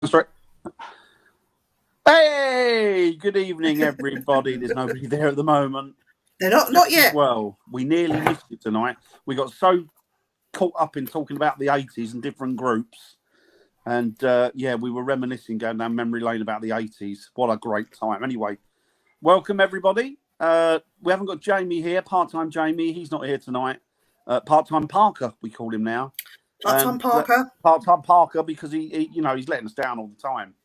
That's right. Hey, good evening, everybody. There's nobody there at the moment. They're not yet. Well, we nearly missed it tonight. We got so caught up in talking about the 80s and different groups. And yeah, we were reminiscing, going down memory lane about the 80s. What a great time. Anyway, welcome, everybody. We haven't got Jamie here, part-time Jamie. He's not here tonight. Part-time Parker, we call him now. Part-time Parker. Part-time Parker, because he he's letting us down all the time.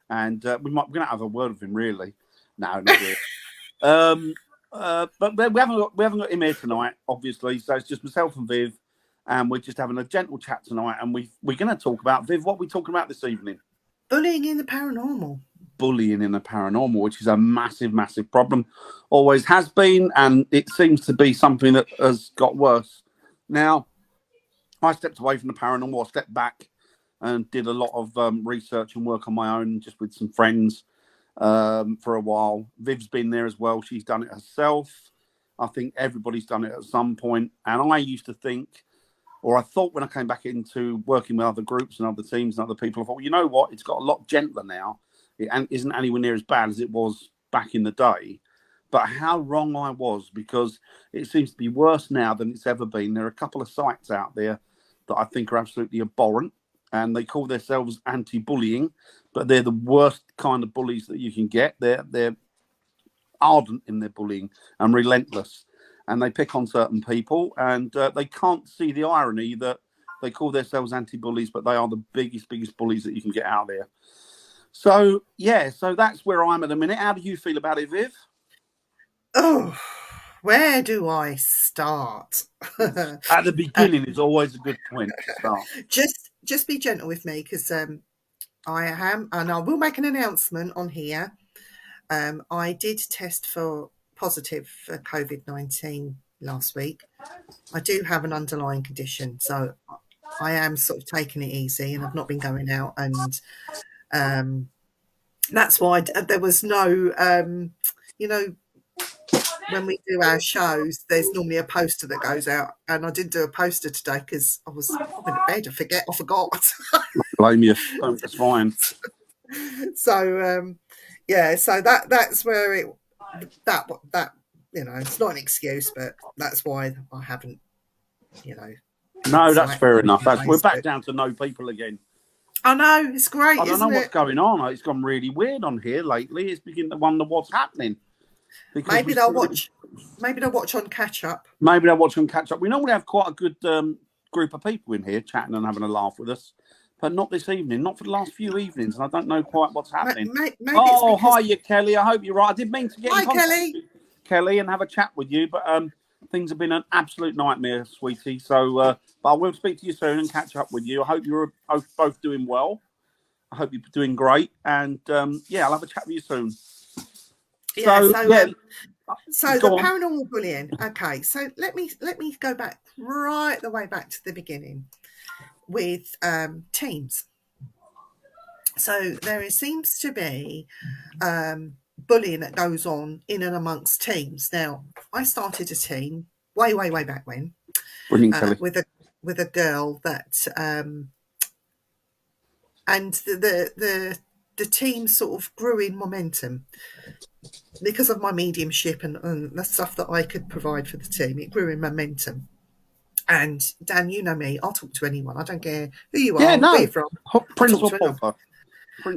And we're going to have a word with him, really. No, not really. But we haven't got him here tonight, obviously. So it's just myself and Viv, and we're just having a gentle chat tonight. And we're going to talk about, Viv, what are we talking about this evening? Bullying in the paranormal. Bullying in the paranormal, which is a massive, massive problem. Always has been, and it seems to be something that has got worse. Now, I stepped away from the paranormal. I stepped back and did a lot of research and work on my own, just with some friends for a while. Viv's been there as well. She's done it herself. I think everybody's done it at some point. And I used to think, or I thought when I came back into working with other groups and other teams and other people, I thought, well, you know what? It's got a lot gentler now. It isn't anywhere near as bad as it was back in the day. But how wrong I was, because it seems to be worse now than it's ever been. There are a couple of sites out there that I think are absolutely abhorrent, and they call themselves anti-bullying, but they're the worst kind of bullies that you can get. They're ardent in their bullying and relentless, and they pick on certain people, and they can't see the irony that they call themselves anti-bullies, but they are the biggest bullies that you can get out there. So yeah, so that's where I'm at the minute. How do you feel about it, Viv? Oh, where do I start? At the beginning is always a good point to start. Just be gentle with me, because I am, and I will make an announcement on here. I did test for positive for COVID-19 last week. I do have an underlying condition, so I am sort of taking it easy, and I've not been going out, and that's why there was no, when we do our shows, there's normally a poster that goes out, and I didn't do a poster today because I was in bed. I forgot. Blame you. That's fine. So yeah, so that's where it that it's not an excuse, but that's why I haven't. No, that's fair enough. We're back down to no people again. I know, it's great. I don't know what's going on. It's gone really weird on here lately. It's beginning to wonder what's happening. Maybe they'll watch on catch up. Maybe they'll watch on catch up. We normally have quite a good group of people in here chatting and having a laugh with us, but not this evening. Not for the last few evenings, and I don't know quite what's happening. Hiya, Kelly. I hope you're right. I did mean to get in contact with Kelly, and have a chat with you, but things have been an absolute nightmare, sweetie. So, but I will speak to you soon and catch up with you. I hope you're both doing well. I hope you're doing great, and yeah, I'll have a chat with you soon. Yeah, so the paranormal bullying. Okay, so let me go back right the way back to the beginning with teams. So there seems to be bullying that goes on in and amongst teams. Now, I started a team way back when, with a girl that, and the team sort of grew in momentum because of my mediumship and the stuff that I could provide for the team. It grew in momentum. And Dan, you know me, I'll talk to anyone. I don't care who you are, where you're from. Prince or Pauper.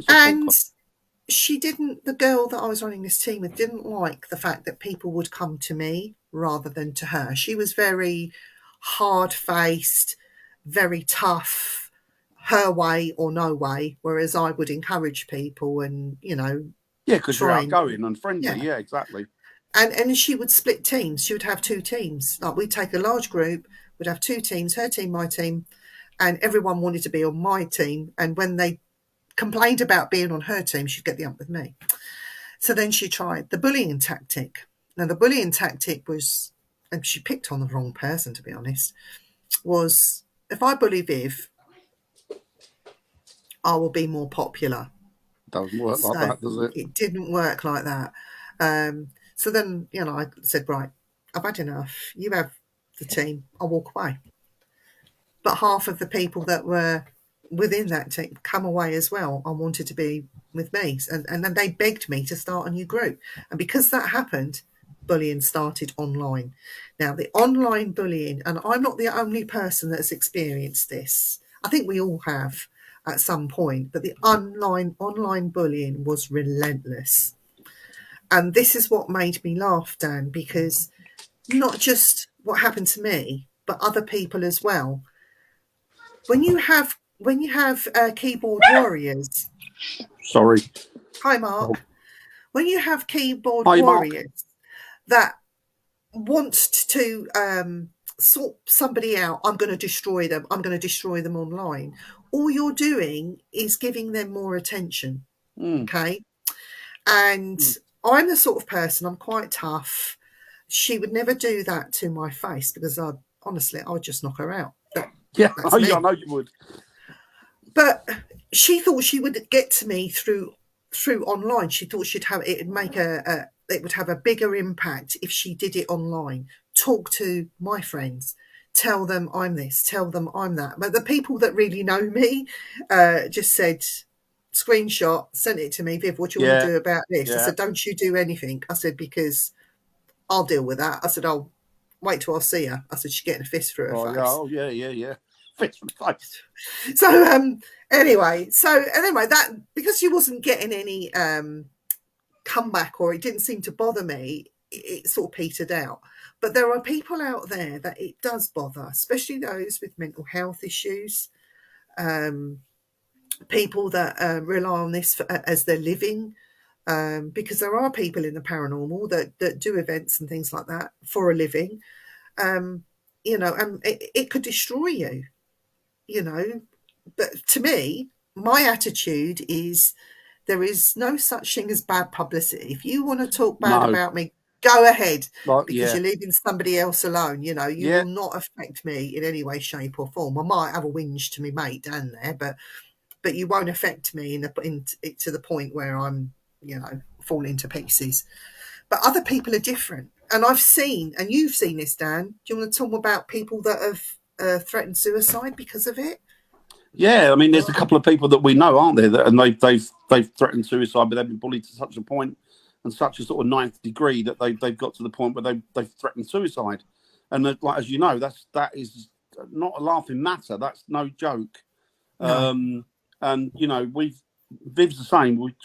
And the girl that I was running this team with didn't like the fact that people would come to me rather than to her. She was very hard-faced, very tough, her way or no way, whereas I would encourage people and, yeah, because you're outgoing and friendly. Yeah, exactly. And she would split teams. She would have two teams. Like, we'd take a large group, we'd have two teams, her team, my team, and everyone wanted to be on my team. And when they complained about being on her team, she'd get the ump with me. So then she tried the bullying tactic. Now, the bullying tactic was, and she picked on the wrong person, to be honest, was, if I bully Viv, I will be more popular. Doesn't work like that, does it? It didn't work like that. So then, I said, right, I've had enough. You have the team. I'll walk away. But half of the people that were within that team come away as well and wanted to be with me. And then they begged me to start a new group. And because that happened, bullying started online. Now, the online bullying, and I'm not the only person that's experienced this. I think we all have at some point, but the online bullying was relentless. And this is what made me laugh, Dan, because not just what happened to me, but other people as well. When you have keyboard warriors. Sorry. Hi, Mark. Oh. When you have keyboard Hi, warriors Mark. that want to sort somebody out, I'm going to destroy them. I'm going to destroy them online. All you're doing is giving them more attention. Okay. And I'm the sort of person, I'm quite tough. She would never do that to my face because I would just knock her out. Yeah, I know you would. But she thought she would get to me through online. She thought it would have a bigger impact if she did it online. Talk to my friends, tell them I'm this, tell them I'm that. But the people that really know me just said, screenshot, sent it to me. Viv, what do you want to do about this? Yeah. I said, don't you do anything. I said, because I'll deal with that. I said, I'll wait till I see her. I said, she's getting a fist through her face. Oh, yeah. Fist through the face. So, anyway, that, because she wasn't getting any comeback, or it didn't seem to bother me, it sort of petered out. But there are people out there that it does bother, especially those with mental health issues, people that rely on this as their living, because there are people in the paranormal that do events and things like that for a living, and it could destroy you, But to me, my attitude is there is no such thing as bad publicity. If you want to talk bad about me, go ahead, because you're leaving somebody else alone. You will not affect me in any way, shape or form. I might have a whinge to me mate down there, but you won't affect me to the point where I'm, falling to pieces. But other people are different. And I've seen, and you've seen this, Dan. Do you want to talk about people that have threatened suicide because of it? Yeah, I mean, there's a couple of people that we know, aren't there? And they've threatened suicide, but they've been bullied to such a point and such a sort of ninth degree that they've got to the point where they've threatened suicide. And like, as you know, that is not a laughing matter. That's no joke. No. And Viv's the same.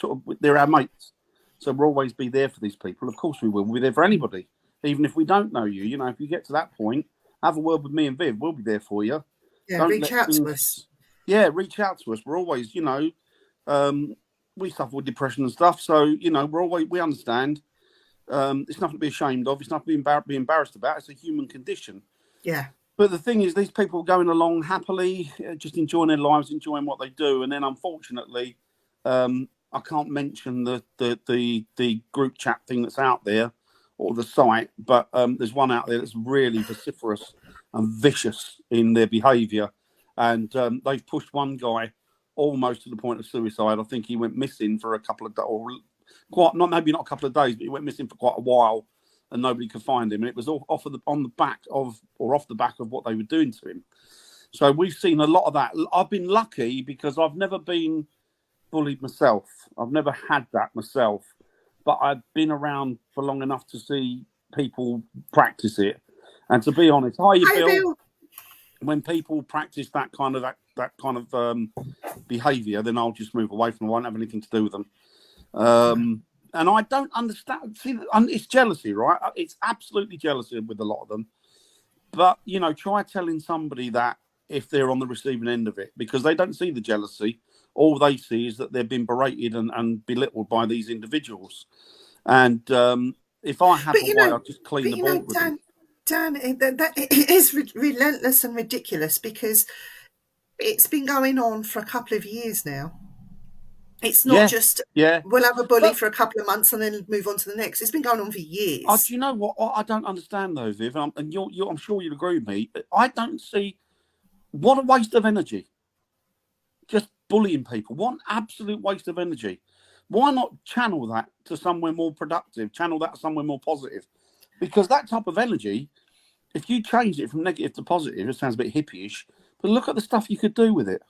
They're our mates, so we'll always be there for these people. Of course, we will. We'll be there for anybody, even if we don't know you. If you get to that point, have a word with me and Viv. We'll be there for you. Yeah, reach out to us. Yeah, reach out to us. We're always, we suffer with depression and stuff, so we understand. It's nothing to be ashamed of. It's nothing to be embarrassed about. It's a human condition. Yeah. But the thing is, these people are going along happily, just enjoying their lives, enjoying what they do, and then unfortunately, I can't mention the group chat thing that's out there or the site, but there's one out there that's really vociferous and vicious in their behaviour, and they've pushed one guy almost to the point of suicide. I think he went missing for a couple of days, or maybe not a couple of days, but he went missing for quite a while. And nobody could find him, and it was all off the back of what they were doing to him. So we've seen a lot of that. I've been lucky because I've never been bullied myself. I've never had that myself, but I've been around for long enough to see people practice it. And to be honest, Bill? When people practice that kind of behaviour, then I'll just move away from them. I won't have anything to do with them. And I don't understand. See, it's jealousy, right? It's absolutely jealousy with a lot of them. But, try telling somebody that if they're on the receiving end of it, because they don't see the jealousy. All they see is that they've been berated and belittled by these individuals. And if I had a way, I'd just clean the board with them. Dan, it is relentless and ridiculous because it's been going on for a couple of years now. It's not just we'll have a bully for a couple of months and then move on to the next. It's been going on for years. Do you know what? I don't understand though, Viv, and I'm sure you'll agree with me. I don't see what a waste of energy. Just bullying people. What an absolute waste of energy. Why not channel that to somewhere more productive? Channel that somewhere more positive. Because that type of energy, if you change it from negative to positive, it sounds a bit hippie-ish, but look at the stuff you could do with it.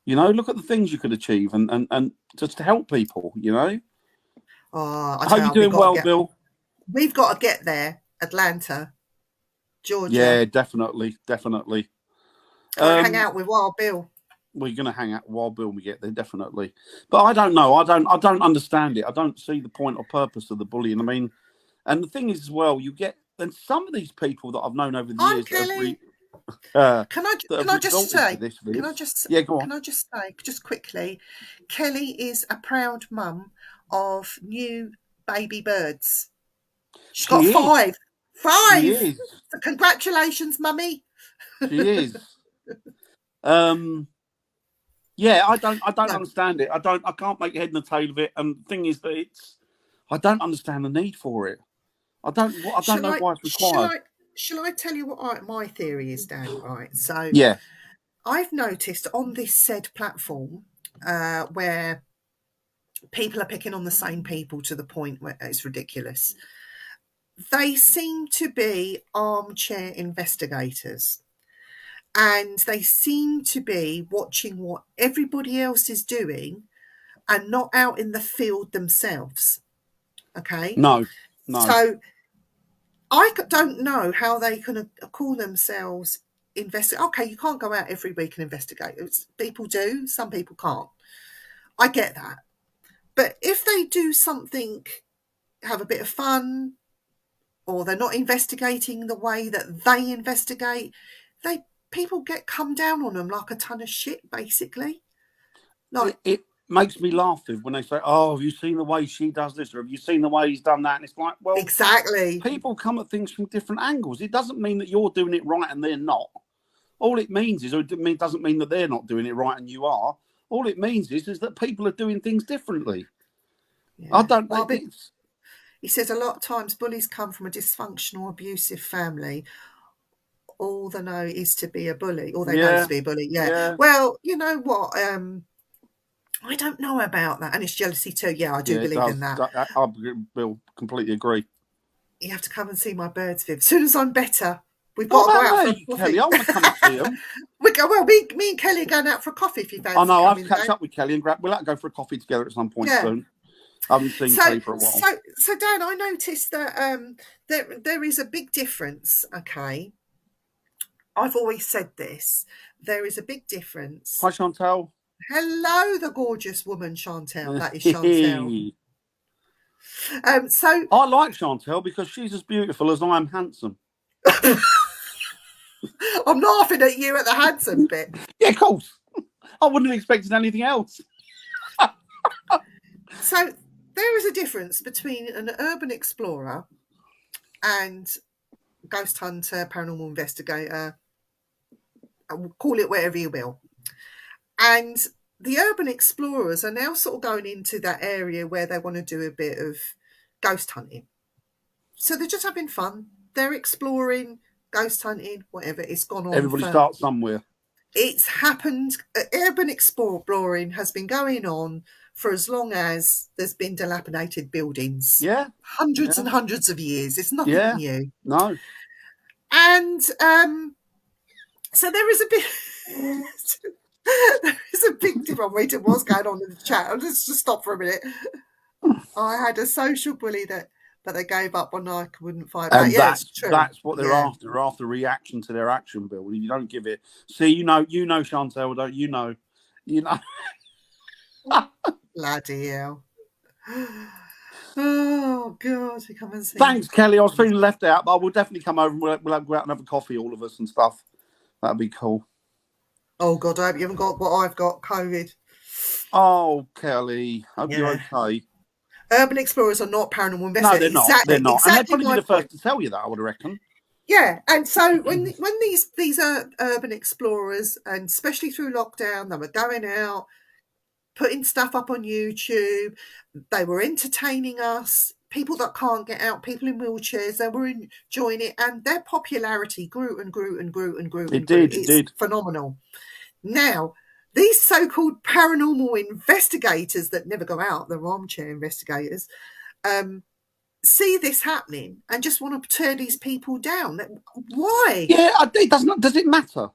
You know, look at the things you could achieve and just to help people, you know. Oh, I hope you're doing well, Bill. We've got to get there. Atlanta, Georgia. Yeah, definitely. Hang out with Wild Bill. We're going to hang out with Wild Bill when we get there, definitely. But I don't know. I don't understand it. I don't see the point or purpose of the bullying. I mean, and the thing is as well, you get, and some of these people that I've known over the years. Kelly. Can I just say, just quickly, Kelly is a proud mum of new baby birds. She's got five. So congratulations, mummy. She is. Yeah, I don't understand it. I can't make head and tail of it. And the thing is that I don't understand the need for it. I don't know why it's required. Shall I tell you what my theory is, Dan? Right. So yeah, I've noticed on this said platform where people are picking on the same people to the point where it's ridiculous. They seem to be armchair investigators. And they seem to be watching what everybody else is doing and not out in the field themselves. Okay? No. So I don't know how they can call themselves investigate. Okay, you can't go out every week and investigate. People do, some people can't. I get that. But if they do something, have a bit of fun, or they're not investigating the way that they investigate, people come down on them like a ton of shit, basically. Like it makes me laugh when they say, "Oh, have you seen the way she does this?" or "Have you seen the way he's done that?" And it's like, well, exactly. People come at things from different angles. It doesn't mean that you're doing it right and they're not. All it means is, it doesn't mean that they're not doing it right and you are. All it means is that people are doing things differently. Yeah. I don't. Well, he says a lot of times bullies come from a dysfunctional, abusive family. All they know is to be a bully. All they know is to be a bully. Yeah. Well, you know what? I don't know about that. And it's jealousy too. Yeah, I do believe in that. I will completely agree. You have to come and see my birds, Viv. As soon as I'm better, we've got to go out for a coffee. Kelly, I want to come and see them. Me and Kelly are going out for a coffee if you fancy. I know, I'll catch up with Kelly and we'll go for a coffee together at some point soon. I haven't seen Kelly for a while. So Dan, I noticed that there is a big difference, okay? I've always said this. There is a big difference. Hi, Chantel. Hello, the gorgeous woman, Chantel. That is Chantel. So I like Chantel because she's as beautiful as I am handsome. I'm laughing at you at the handsome bit. Yeah, of course. I wouldn't have expected anything else. So there is a difference between an urban explorer and ghost hunter, paranormal investigator, call it whatever you will. And the urban explorers are now sort of going into that area where they want to do a bit of ghost hunting. So they're just having fun. They're exploring, ghost hunting, whatever. It's gone on. Everybody starts somewhere. It's happened. Urban exploring has been going on for as long as there's been dilapidated buildings. Yeah. Hundreds and hundreds of years. It's nothing new. No. And so there is a bit... there is a big difference. Wait, what's going on in the chat? I'll just stop for a minute. I had a social bully that they gave up when I wouldn't fight back. And that's true. That's what they're after. They're after reaction to their action, Bill. You don't give it. See, you know, Chantel, don't you know? You know. Bloody hell. Oh, God. Come and see Thanks, Kelly. I was feeling left out, but I will definitely come over and we'll go out and have a coffee, all of us and stuff. That'd be cool. Oh, God, I hope you haven't got what I've got, COVID. Oh, Kelly. Hope you're okay. Urban explorers are not paranormal investigators. No, they're not. They're not. Exactly, and they'd probably be the first to tell you that, I would reckon. Yeah, and so when these urban explorers, and especially through lockdown, they were going out, putting stuff up on YouTube, they were entertaining us, people that can't get out, people in wheelchairs, they were enjoying it, and their popularity grew and grew and grew and grew. It did. Phenomenal. Now, these so-called paranormal investigators that never go out, they're armchair investigators, see this happening and just want to tear these people down. Why? Yeah, it doesn't. Does it matter?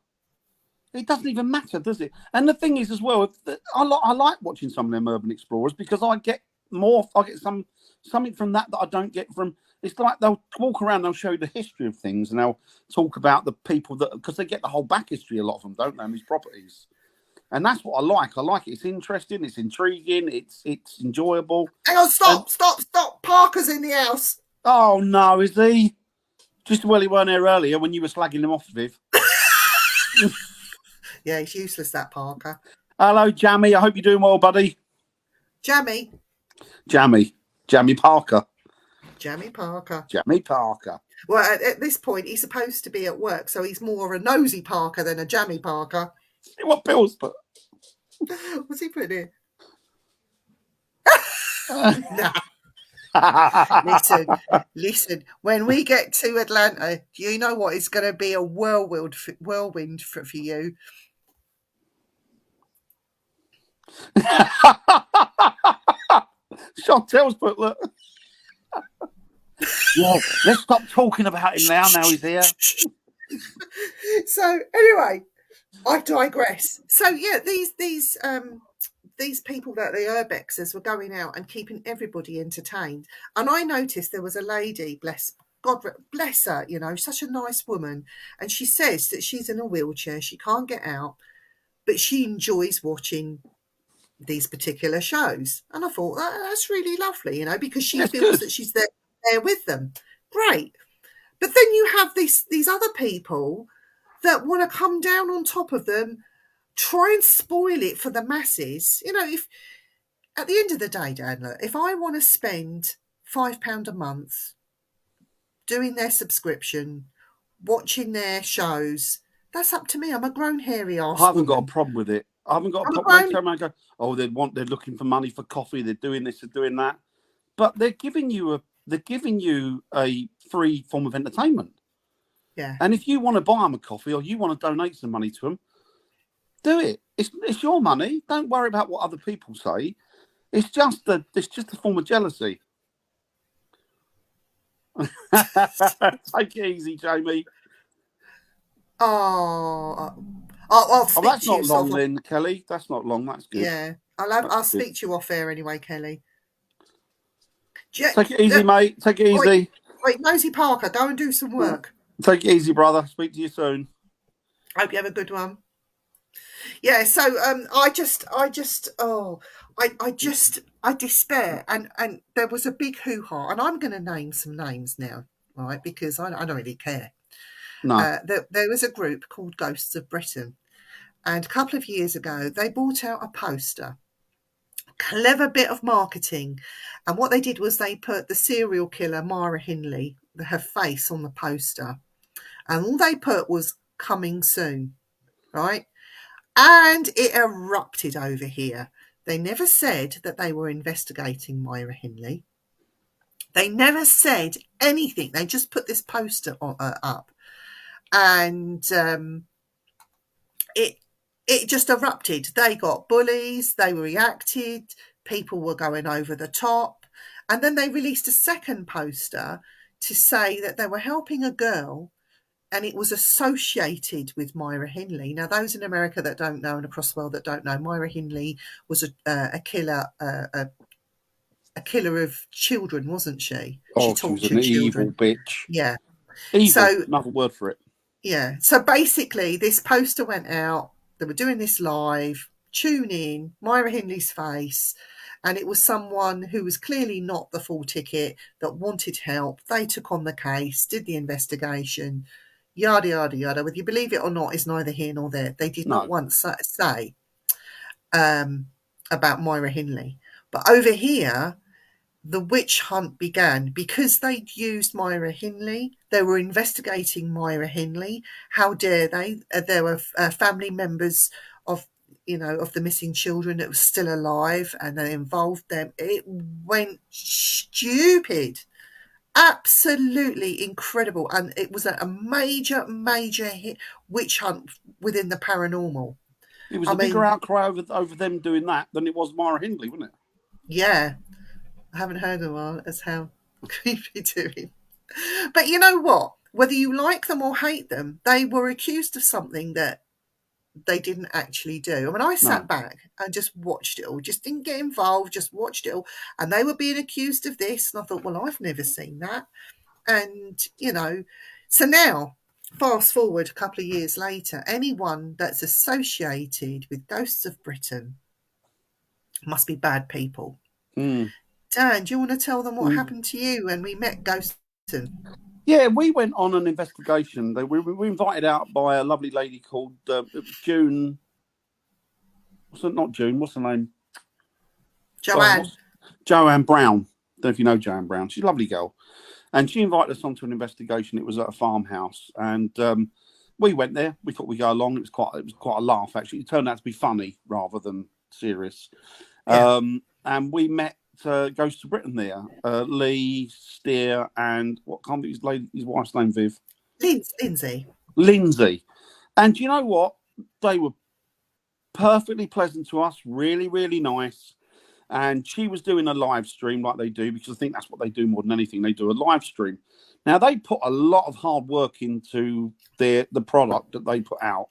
it doesn't even matter, does it? And the thing is, as well, I like watching some of them urban explorers because I get something from that I don't get from. It's like they'll walk around, they'll show you the history of things, and they'll talk about the people because they get the whole back history. A lot of them don't know these properties, and that's what I like. I like it. It's interesting. It's intriguing. It's enjoyable. Hang on, stop! Parker's in the house. Oh no, is he? Just well, he weren't here earlier when you were slagging him off, Viv. Yeah, he's useless, that Parker. Hello, Jammy. I hope you're doing well, buddy. Jammy Parker. Jammy Parker. Jammy Parker. Well, at this point, he's supposed to be at work, so he's more a nosy Parker than a Jammy Parker. See what Bill's put. What's he putting in? Listen. When we get to Atlanta, do you know what? It's going to be a whirlwind for you. Chantel's put, look. Yeah, let's stop talking about him now. Now he's here. So anyway, I digress. So yeah, these people that the urbexers were going out and keeping everybody entertained. And I noticed there was a lady, God bless her, you know, such a nice woman. And she says that she's in a wheelchair, she can't get out, but she enjoys watching these particular shows. And I thought that's really lovely, you know, because she feels that she's there with them. Great. But then you have these other people that want to come down on top of them, try and spoil it for the masses. You know, if at the end of the day, Dan, if I want to spend £5 a month doing their subscription, watching their shows, that's up to me. I'm a grown hairy arse. I haven't got a problem with it. I haven't got a problem. I go, oh, they're looking for money for coffee. They're doing this, they're doing that, but they're giving you a free form of entertainment. Yeah. And if you want to buy them a coffee or you want to donate some money to them, do it. It's your money. Don't worry about what other people say. It's just a form of jealousy. Take it easy, Jamie. I'll speak that's to not you long then, Kelly. That's not long. That's good. Yeah, I'll speak to you off air anyway, Kelly. Take it easy, mate. Take it easy. Wait, Nosy Parker, go and do some work. Take it easy, brother. Speak to you soon. Hope you have a good one. Yeah, so I despair, and there was a big hoo-ha, and I'm going to name some names now, right? Because I don't really care. No. There was a group called Ghosts of Britain, and a couple of years ago they brought out a poster. Clever bit of marketing, and what they did was they put the serial killer Myra Hindley, her face, on the poster, and all they put was "coming soon," right? And it erupted over here. They never said that they were investigating Myra Hindley. They never said anything. They just put this poster up, and it just erupted. They got bullies. They reacted. People were going over the top. And then they released a second poster to say that they were helping a girl, and it was associated with Myra Hindley. Now, those in America that don't know and across the world that don't know, Myra Hindley was a killer, a killer of children, wasn't she? Oh, she was an evil bitch. Yeah. Evil, so, another word for it. Yeah. So basically, this poster went out. They were doing this live. Tune in, Myra Hindley's face. And it was someone who was clearly not the full ticket that wanted help. They took on the case, did the investigation, yada, yada, yada. Whether you believe it or not is neither here nor there. They did not once say about Myra Hindley. But over here, the witch hunt began because they'd used Myra Hindley. They were investigating Myra Hindley. How dare they? There were family members of the missing children that were still alive, and they involved them. It went stupid. Absolutely incredible. And it was a major, major hit witch hunt within the paranormal. It was a bigger outcry over them doing that than it was Myra Hindley, wasn't it? Yeah. I haven't heard in a while as how creepy doing. But you know what? Whether you like them or hate them, they were accused of something that they didn't actually do. I mean, I sat back and just watched it all, just didn't get involved, just watched it all. And they were being accused of this. And I thought, well, I've never seen that. And, you know, so now, fast forward a couple of years later, anyone that's associated with Ghosts of Britain must be bad people. Dan, do you want to tell them what happened to you when we met Ghosts? Yeah, we went on an investigation. We were invited out by a lovely lady called June. Not June. What's her name? Joanne. Joanne Brown. Don't know if you know Joanne Brown. She's a lovely girl. And she invited us onto an investigation. It was at a farmhouse. And we went there. We thought we'd go along. It was quite a laugh, actually. It turned out to be funny rather than serious. Yeah. And we met Ghosts of Britain there. Lee, Steer, and what can't be his wife's name, Viv? Lindsay. And you know what? They were perfectly pleasant to us, really, really nice. And she was doing a live stream like they do, because I think that's what they do more than anything. They do a live stream. Now, they put a lot of hard work into the product that they put out.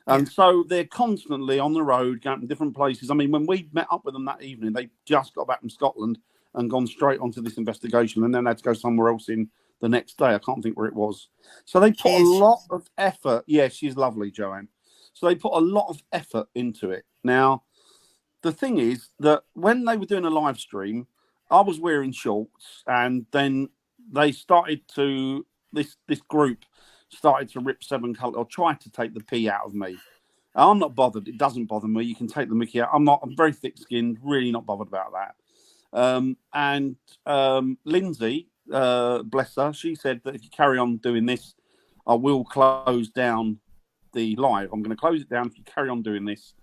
And so they're constantly on the road, going to different places. I mean, when we met up with them that evening, they just got back from Scotland and gone straight onto this investigation, and then had to go somewhere else in the next day. I can't think where it was. So they put a lot of effort. Yeah, she's lovely, Joanne. So they put a lot of effort into it. Now, the thing is that when they were doing a live stream, I was wearing shorts, and then they started to, this group started to rip Seven Colours, or try to take the pee out of me. I'm not bothered. It doesn't bother me. You can take the mickey out. I'm very thick-skinned, really not bothered about that. And Lindsay, bless her, she said that if you carry on doing this, I will close down the live. I'm going to close it down if you carry on doing this.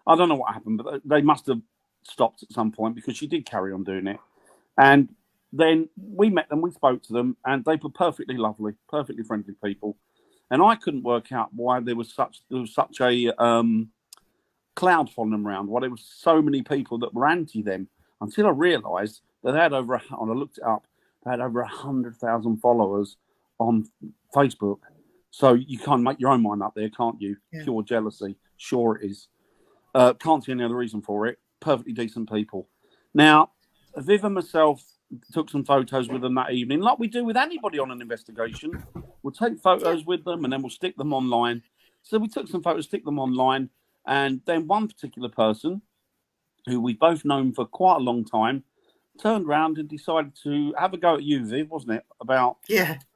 I don't know what happened, but they must have stopped at some point, because she did carry on doing it. And then we met them, we spoke to them, and they were perfectly lovely, perfectly friendly people. And I couldn't work out why there was such a cloud following them around, why there were so many people that were anti them, until I realised that they had and I looked it up, they had over 100,000 followers on Facebook. So you can't make your own mind up there, can't you? Yeah. Pure jealousy. Sure it is. Can't see any other reason for it. Perfectly decent people. Now, Viv and myself took some photos with them that evening, like we do with anybody on an investigation. We'll take photos with them, and then we'll stick them online. So we took some photos, stick them online, and then one particular person, who we've both known for quite a long time, turned around and decided to have a go at you, Viv, wasn't it? About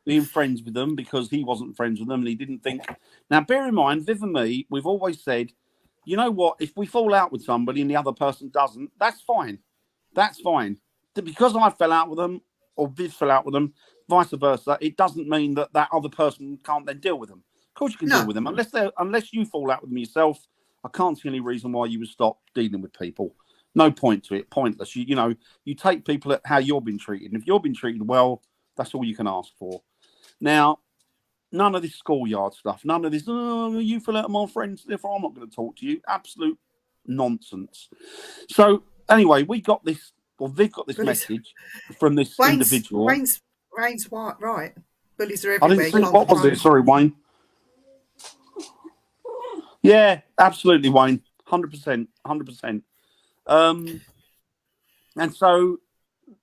being friends with them, because he wasn't friends with them, and he didn't think. Now, bear in mind, Viv and me, we've always said, you know what? If we fall out with somebody and the other person doesn't, that's fine. That's fine. Because I fell out with them, or Viv fell out with them, vice versa, it doesn't mean that other person can't then deal with them. Of course you can deal with them. Unless you fall out with them yourself, I can't see any reason why you would stop dealing with people. No point to it. Pointless. You take people at how you've been treated. And if you've been treated well, that's all you can ask for. Now, none of this schoolyard stuff. None of this, you fell out of my friends, therefore I'm not going to talk to you. Absolute nonsense. So, anyway, Viv got this message from this individual. Wayne's right. Bullies are everywhere. I didn't think, what was it? Sorry, Wayne. Yeah, absolutely, Wayne. 100%. 100%. And so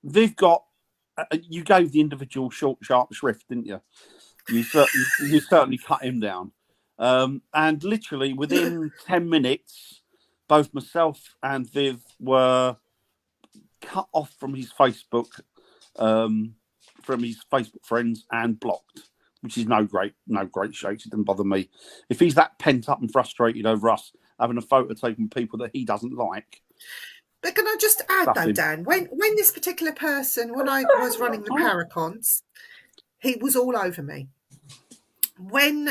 Viv got, you gave the individual short, sharp shrift, didn't you? You certainly cut him down. And literally within 10 minutes, both myself and Viv were cut off from his Facebook, friends, and blocked, which is no great shakes. It doesn't bother me. If he's that pent up and frustrated over us having a photo taken with people that he doesn't like. But can I just add though, Dan, when this particular person, when I was running the Paracons, he was all over me. When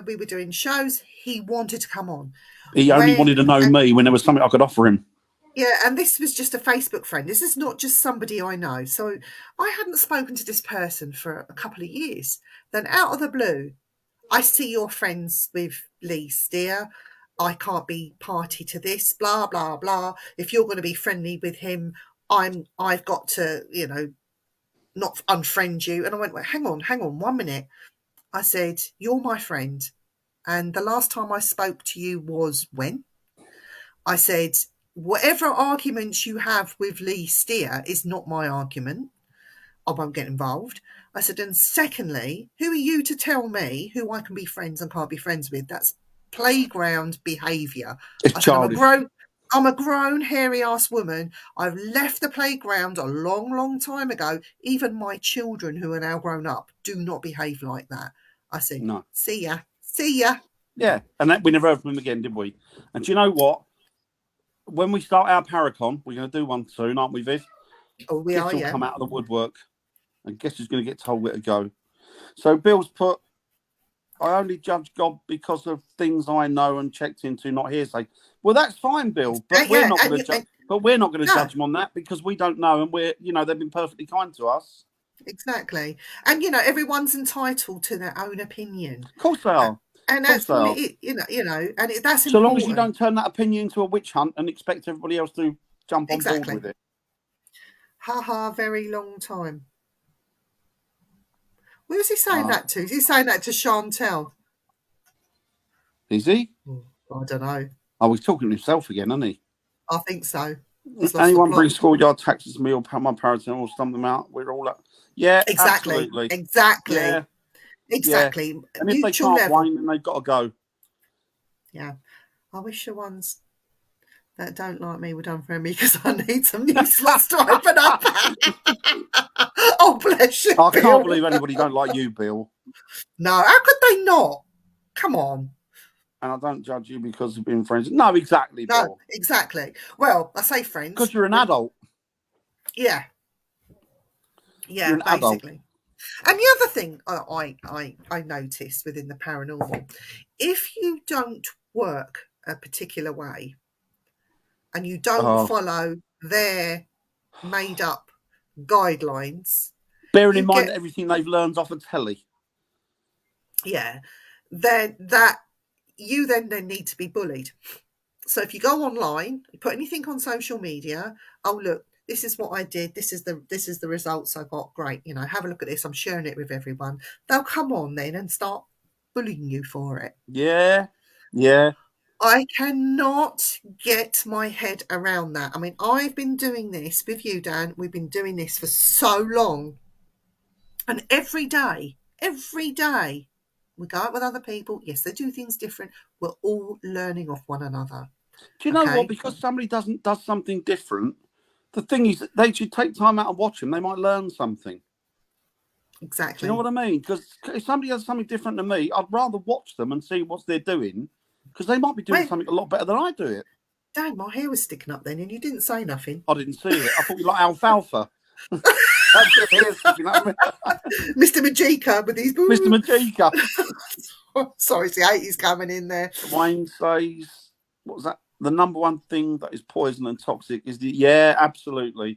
we were doing shows, he wanted to come on. He only wanted to know me when there was something I could offer him. Yeah, and this was just a Facebook friend. This is not just somebody I know. So I hadn't spoken to this person for a couple of years. Then out of the blue, I see you're friends with Lee Steer. I can't be party to this, blah, blah, blah. If you're going to be friendly with him, I've got to, not unfriend you. And I went, well, hang on 1 minute. I said, you're my friend. And the last time I spoke to you was when? I said, whatever arguments you have with Lee Steer is not my argument. I won't get involved. I said, and secondly, who are you to tell me who I can be friends and can't be friends with? That's playground behaviour. It's childish. I'm a grown, hairy-ass woman. I've left the playground a long, long time ago. Even my children, who are now grown up, do not behave like that. I said, no. See ya. See ya. Yeah, and we never heard from him again, did we? And do you know what? When we start our Paracon, we're going to do one soon, aren't we, Viv? Oh, we are, yeah. Come out of the woodwork. And guess who's going to get told where to go? So Bill's put, I only judge God because of things I know and checked into, not hearsay. Well, that's fine, Bill, but we're not going to judge. But we're not going to judge them on that because we don't know, and they've been perfectly kind to us. Exactly, and everyone's entitled to their own opinion. Of course they are, and that's all it, and that's so long as you don't turn that opinion into a witch hunt and expect everybody else to jump on board with it. Very long time. Who is he saying that to? Is he saying that to Chantel? Is he? I don't know. Oh, he's talking to himself again, isn't he? I think so. Anyone bring schoolyard taxes to me or my parents and we'll stump them out. We're all up. Yeah, exactly. Absolutely. Exactly. Yeah. Exactly. Yeah. And if they can't whine, then they've got to go. Yeah. I wish the ones that don't like me were done for me because I need some new slots to open up. Oh, bless you, I can't believe anybody don't like you, Bill. No, how could they not? Come on. And I don't judge you because of being friends. No, exactly, Bill. No, exactly. Well, I say friends. Because you're an adult. Yeah. Yeah, you're an basically. Adult. And the other thing I noticed within the paranormal, if you don't work a particular way and you don't follow their made-up guidelines... Bearing in mind everything they've learned off of telly. Yeah. Then you then need to be bullied. So if you go online, you put anything on social media, oh look, this is what I did, this is the results I got, great, have a look at this, I'm sharing it with everyone. They'll come on then and start bullying you for it. Yeah. Yeah. I cannot get my head around that. I mean, I've been doing this with you, Dan. We've been doing this for so long. And every day, we go out with other people. Yes, they do things different. We're all learning off one another. Do you know what? Because somebody does something different, the thing is they should take time out and watch them. They might learn something. Exactly. Do you know what I mean? Because if somebody does something different than me, I'd rather watch them and see what they're doing because they might be doing something a lot better than I do it. Dan, my hair was sticking up then and you didn't say nothing. I didn't see it. I thought you like alfalfa. Mr. Majika with these Mr. Majika. Sorry, it's the 80s coming in there. Wayne says, what was that? The number one thing that is poison and toxic is absolutely.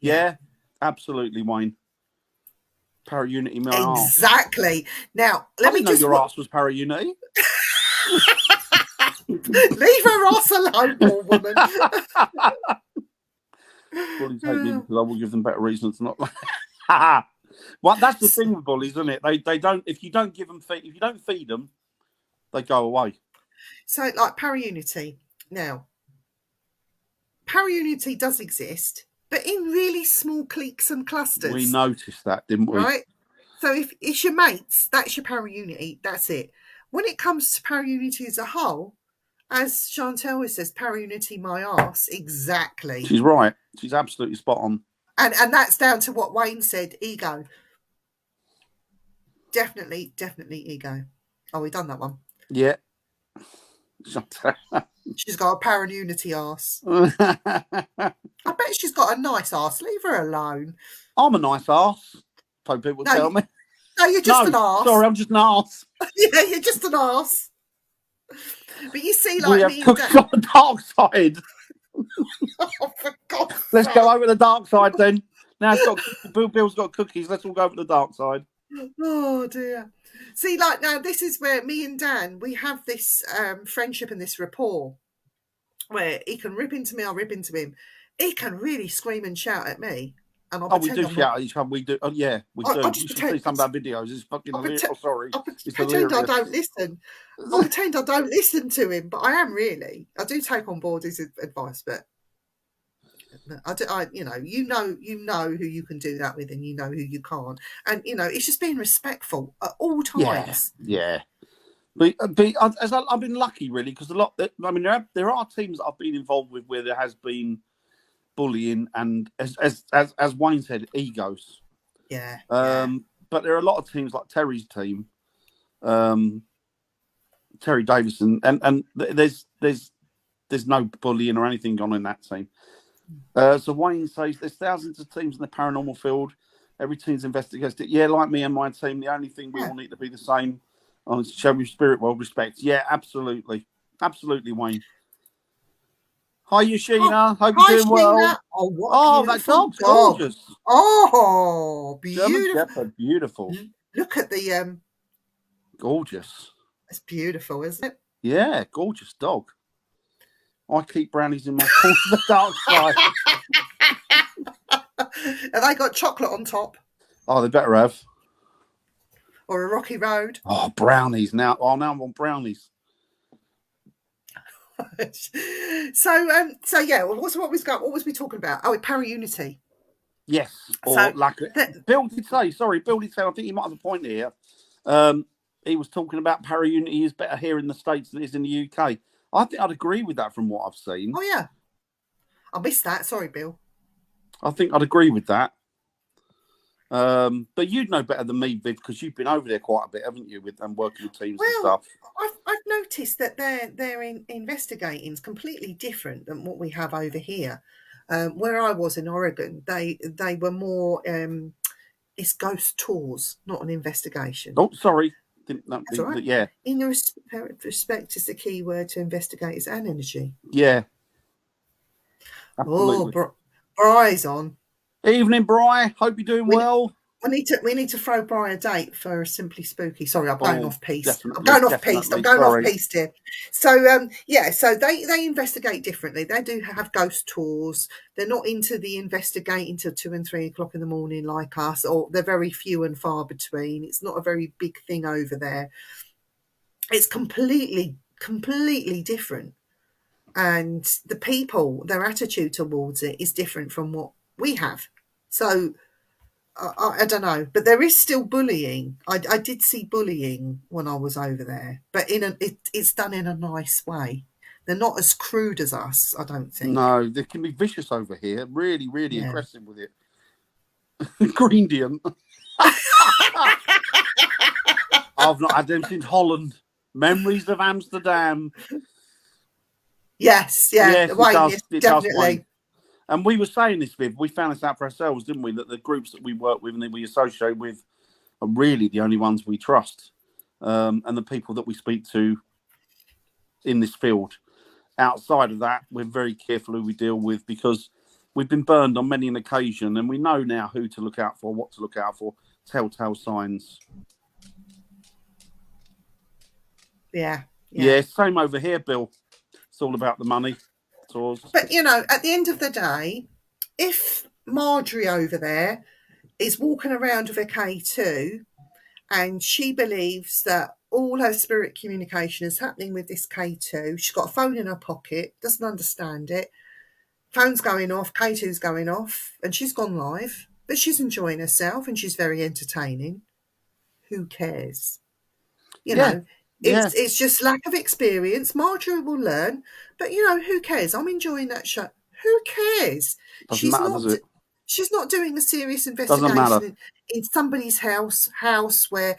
Yeah, absolutely, Wayne. Para-unity, my arse. Exactly. Now, let me know your arse was para-unity. Leave her arse alone, poor woman. Bullies hate me because I will give them better reasons not. Well, that's the thing with bullies, isn't it? They don't. If you don't give them feed them, they go away. So, like para-unity. Now, para-unity does exist, but in really small cliques and clusters. We noticed that, didn't we? Right. So, if it's your mates, that's your para-unity. That's it. When it comes to para-unity as a whole, as Chantel says, para-unity my arse. Exactly. She's right. She's absolutely spot on. And that's down to what Wayne said, ego. Definitely ego. Oh, we done that one. Yeah. She's got a para-unity arse. I bet she's got a nice arse. Leave her alone. I'm a nice arse. So people tell me. No, you're just an arse. Sorry, I'm just an arse. Yeah, you're just an arse. But you see, like we have cookies on the dark side. Oh, for God's sake. Let's go over the dark side then. Now Bill's got cookies. Let's all go over the dark side. Oh dear. See, like now, this is where me and Dan, we have this friendship and this rapport where he can rip into me, I'll rip into him. He can really scream and shout at me. And we do shout at each other. We do. Oh, yeah, we do. You should see some of our videos. It's fucking hilarious. It's pretend hilarious. I don't listen. I pretend I don't listen to him, but I am really. I do take on board his advice, but you know who you can do that with, and you know who you can't, and it's just being respectful at all times. Yeah. But I've been lucky really, because there are teams that I've been involved with where there has been bullying and, as Wayne said, egos. Yeah. But there are a lot of teams like Terry's team, Terry Davison, and there's no bullying or anything on in that team. So Wayne says there's thousands of teams in the paranormal field. Every team's investigates it. Yeah, like me and my team, the only thing we all need to be the same on show with spirit world respect. Yeah, absolutely, Wayne. Hi, Yoshina. Hope you're doing well. Oh, that dog's gorgeous. Oh, beautiful. German Shepherd, beautiful. Look at the gorgeous. It's beautiful, isn't it? Yeah, gorgeous dog. I keep brownies in my corner, the dark side. Have they got chocolate on top? Oh, they better have. Or a rocky road? Oh, brownies now. Oh, now I want brownies. So yeah. What was we talking about? Oh, para-unity. Yes. Or Bill did say. Sorry, Bill did say. I think he might have a point here. He was talking about para-unity is better here in the States than it is in the UK. I think I'd agree with that from what I've seen. Oh, yeah. I missed that. Sorry, Bill. I think I'd agree with that. But you'd know better than me, Viv, because you've been over there quite a bit, haven't you, with them working with teams and stuff. I've noticed that their investigating is completely different than what we have over here. Where I was in Oregon, they were more it's ghost tours, not an investigation. Oh, sorry. That's all right. Yeah. In your respect is the key word to investigate is an energy. Yeah. Absolutely. Oh, Bry's on. Evening, Bry. Hope you're doing well. We need to throw Bry a date for Simply Spooky. Sorry, I'm going off piste. I'm going off piste here. So so they investigate differently. They do have ghost tours. They're not into the investigating till 2 and 3 o'clock in the morning like us, or they're very few and far between. It's not a very big thing over there. It's completely different. And the people, their attitude towards it is different from what we have. So I don't know, but there is still bullying. I did see bullying when I was over there, but it's done in a nice way. They're not as crude as us, I don't think. No, they can be vicious over here. Really, really aggressive with it. Greendian. I've not had them since Holland. Memories of Amsterdam. Yes, definitely. Does. And we were saying this, Viv, we found this out for ourselves, didn't we? That the groups that we work with and that we associate with are really the only ones we trust. And the people that we speak to in this field. Outside of that, we're very careful who we deal with, because we've been burned on many an occasion, and we know now who to look out for, what to look out for, telltale signs. Yeah. Same over here, Bill. It's all about the money. But, at the end of the day, if Marjorie over there is walking around with a K2 and she believes that all her spirit communication is happening with this K2, she's got a phone in her pocket, doesn't understand it, phone's going off, K2's going off, and she's gone live, but she's enjoying herself and she's very entertaining, who cares? It's just lack of experience. Marjorie will learn, but who cares? I'm enjoying that show. Who cares? She's not doing a serious investigation in somebody's house where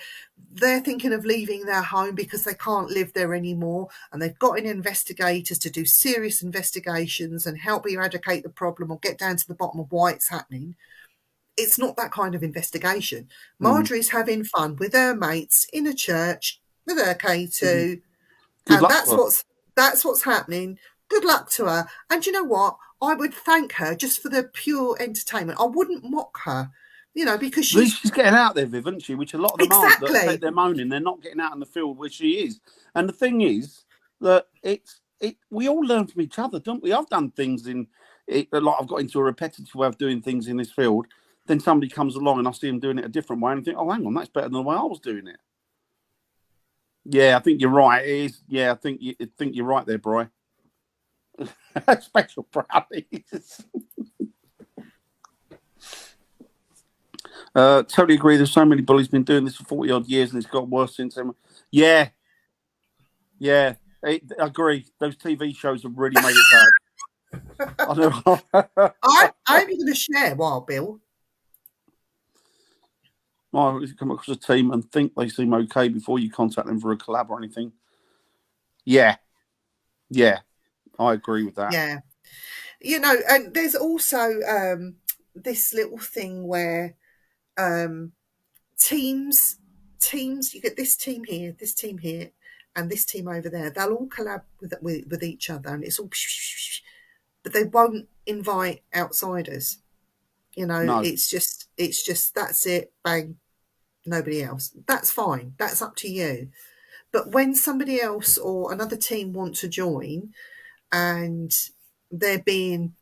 they're thinking of leaving their home because they can't live there anymore, and they've got in investigators to do serious investigations and help eradicate the problem or get down to the bottom of why it's happening. It's not that kind of investigation. Marjorie's having fun with her mates in a church with her K2, and that's what's happening. Good luck to her. And you know what? I would thank her just for the pure entertainment. I wouldn't mock her, because she's getting out there, Viv, isn't she? Which a lot of them aren't. That take their moaning. They're not getting out in the field where she is. And the thing is that we all learn from each other, don't we? I've done things I've got into a repetitive way of doing things in this field, then somebody comes along and I see them doing it a different way and I think, oh, hang on, that's better than the way I was doing it. Yeah, I think you're right. It is. Yeah, I think you're right there, Bri. Special brownies. Totally agree. There's so many bullies been doing this for 40 odd years and it's got worse since then. Yeah. I agree. Those TV shows have really made it bad. I know. I'm going to share Wild Bill. If you come across a team and think they seem okay before you contact them for a collab or anything. Yeah, I agree with that. Yeah, and there's also this little thing where teams, you get this team here, and this team over there. They'll all collab with each other, and it's all, but they won't invite outsiders. No. It's just that's it, bang. Nobody else. That's fine. That's up to you. But when somebody else or another team want to join and they're being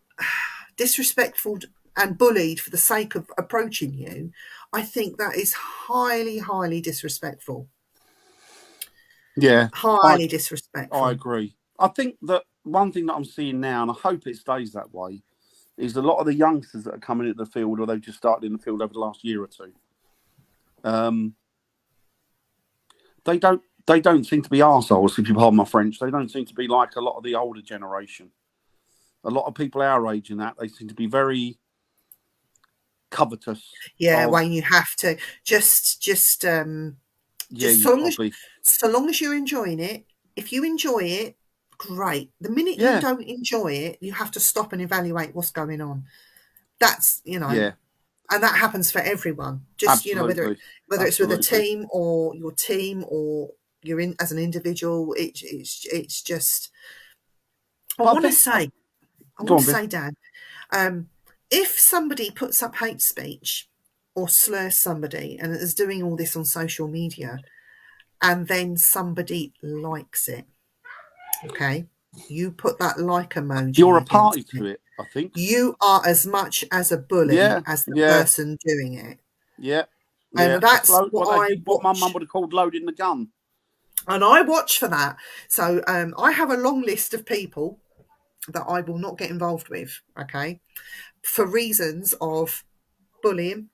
disrespectful and bullied for the sake of approaching you, I think that is highly, highly disrespectful. Yeah. Highly disrespectful. I agree. I think that one thing that I'm seeing now, and I hope it stays that way, is a lot of the youngsters that are coming into the field, or they've just started in the field over the last year or two, they don't seem to be arseholes, if you pardon my French. They don't seem to be like a lot of the older generation. A lot of people our age in that, they seem to be very covetous. Yeah, when you have to just so long as you're enjoying it. If you enjoy it, great. The minute you don't enjoy it, you have to stop and evaluate what's going on. That's and that happens for everyone. Just Absolutely. whether it's with a team or your team or you're in as an individual, it's just. I want to say, Dan, if somebody puts up hate speech or slurs somebody and is doing all this on social media, and then somebody likes it, okay, you put that like emoji. You're a party to it, I think. You are as much as a bully as the person doing it. Yeah. And that's what my mum would have called loading the gun. And I watch for that. So I have a long list of people that I will not get involved with, okay, for reasons of bullying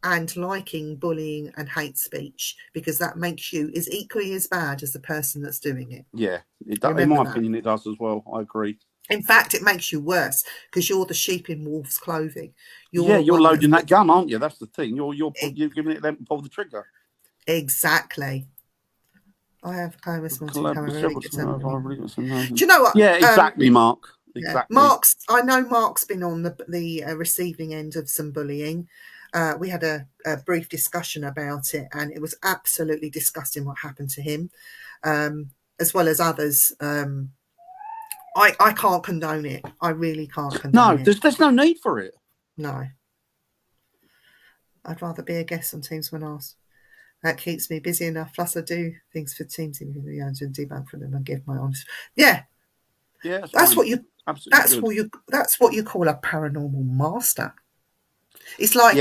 and liking bullying and hate speech, because that makes you is equally as bad as the person that's doing it. Yeah, in my opinion, it does as well. I agree. In fact, it makes you worse because you're the sheep in wolf's clothing. You're loading that gun, aren't you? That's the thing. You're giving it them to pull the trigger. Exactly. I have Do you know what? Yeah, exactly, Mark. Exactly. I know Mark's been on the receiving end of some bullying. We had a brief discussion about it, and it was absolutely disgusting what happened to him, as well as others. I can't condone it. I really can't condone it. No, there's no need for it. No. I'd rather be a guest on Teams when asked. That keeps me busy enough. Plus, I do things for teams and debug for them and give my honest. Yeah, that's what you. Absolutely. That's what you call a paranormal master. It's like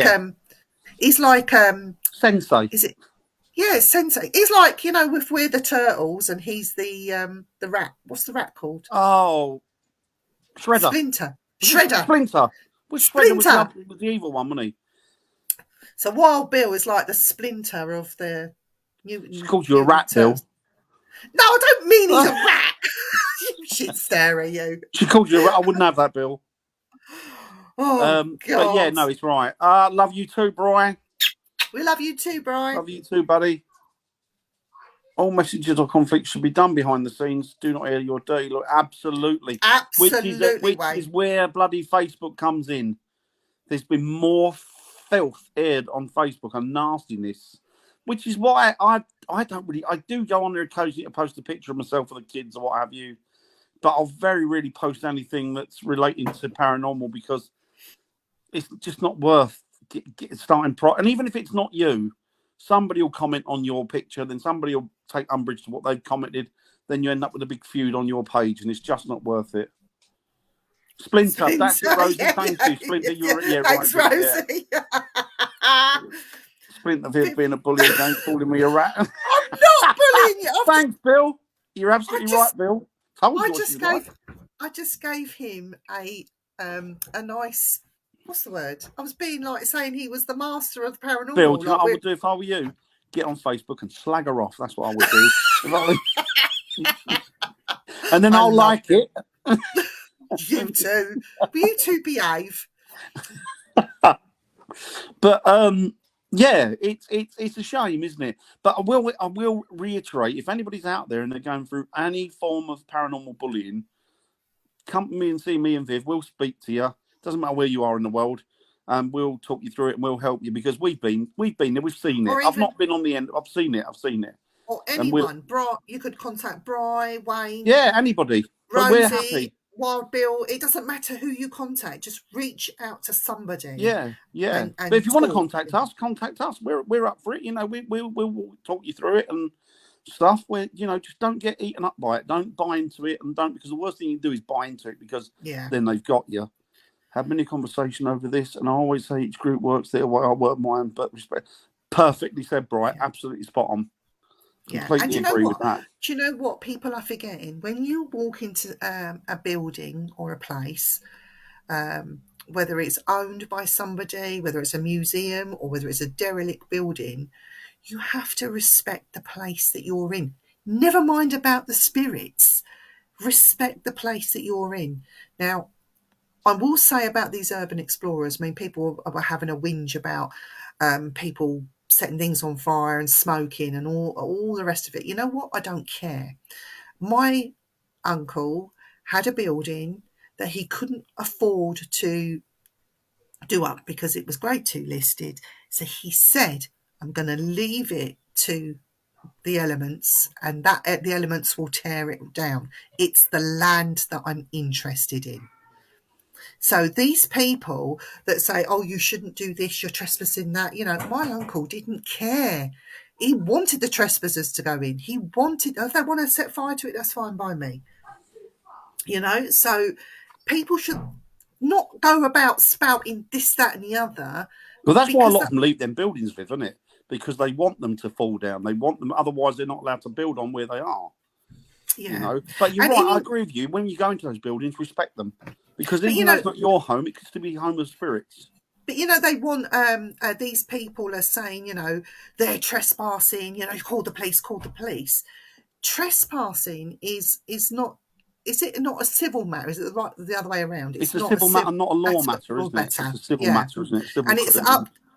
Sensei. Is it? Yeah, Sensei. He's like if we're the turtles and he's the rat. What's the rat called? Oh, Shredder. Splinter. Which Splinter was the evil one, wasn't he? So Wild Bill is like the Splinter of the Newton. She called you a rat, Bill. No, I don't mean he's a rat. You shit stare at you. She called you a rat. I wouldn't have that, Bill. Oh, God. But yeah, no, it's right. Love you too, Brian. We love you too, Brian. Love you too, buddy. All messages or conflicts should be done behind the scenes. Do not air your dirty look. Absolutely. Which is where bloody Facebook comes in. There's been more filth aired on Facebook and nastiness, which is why I do go on there occasionally to post a picture of myself or the kids or what have you, but I'll very rarely post anything that's relating to paranormal because it's just not worth starting. And even if it's not you, somebody will comment on your picture, then somebody will take umbrage to what they've commented, then you end up with a big feud on your page, and it's just not worth it. Splinter. That's it, Rosie. Thank you, Splinter. Thanks, right, Rosie. Yeah. Splinter Viv being a bully again, calling me a rat. I'm not bullying you. Thanks, Bill. You're absolutely right, Bill. I just gave him a nice, what's the word? I was being like saying he was the master of the paranormal. Bill, do you know what I would do if I were you? Get on Facebook and slag her off. That's what I would do. And then I'll like it. You too. You two behave. But yeah, it's a shame, isn't it? But I will reiterate, if anybody's out there and they're going through any form of paranormal bullying, come to me and see me and Viv. We'll speak to you. Doesn't matter where you are in the world. We'll talk you through it and we'll help you, because we've been there, we've seen it. I've not been on the end. I've seen it. Or anyone. You could contact Bri, Wayne. Yeah, anybody. Rosie, we're happy. Wild Bill. It doesn't matter who you contact. Just reach out to somebody. Yeah. And but if you want to contact us. We're up for it. You know, we'll talk you through it and stuff. Where, you know, just don't get eaten up by it. Don't buy into it, and because the worst thing you can do is buy into it, because then they've got you. Have many conversation over this, and I always say each group works their way. I work mine, but respect. Perfectly said, Bright. Absolutely spot on. Completely agree with that. Do you know what people are forgetting? When you walk into a building or a place, whether it's owned by somebody, whether it's a museum or whether it's a derelict building, you have to respect the place that you're in. Never mind about the spirits. Respect the place that you're in. Now, I will say about these urban explorers, I mean, people are having a whinge about people setting things on fire and smoking and all the rest of it. You know what? I don't care. My uncle had a building that he couldn't afford to do up because it was grade 2 listed. So he said, I'm going to leave it to the elements, and that the elements will tear it down. It's the land that I'm interested in. So these people that say, oh, you shouldn't do this, you're trespassing that, you know, my uncle didn't care. He wanted the trespassers to go in. He wanted, if they want to set fire to it, that's fine by me. You know, so people should not go about spouting this, that and the other. Well, that's why a lot of them leave them buildings, Viv, isn't it? Because they want them to fall down. They want them, otherwise they're not allowed to build on where they are. Yeah. You know, but you're right, I agree with you. When you go into those buildings, respect them. Because even though it's not your home, it could still be home of spirits. But, you know, they want, these people are saying, you know, they're trespassing, you know, call the police. Trespassing is not, is it not a civil matter? Is it the other way around? It's a civil matter, not a law matter, isn't it? It's a civil matter, isn't it? And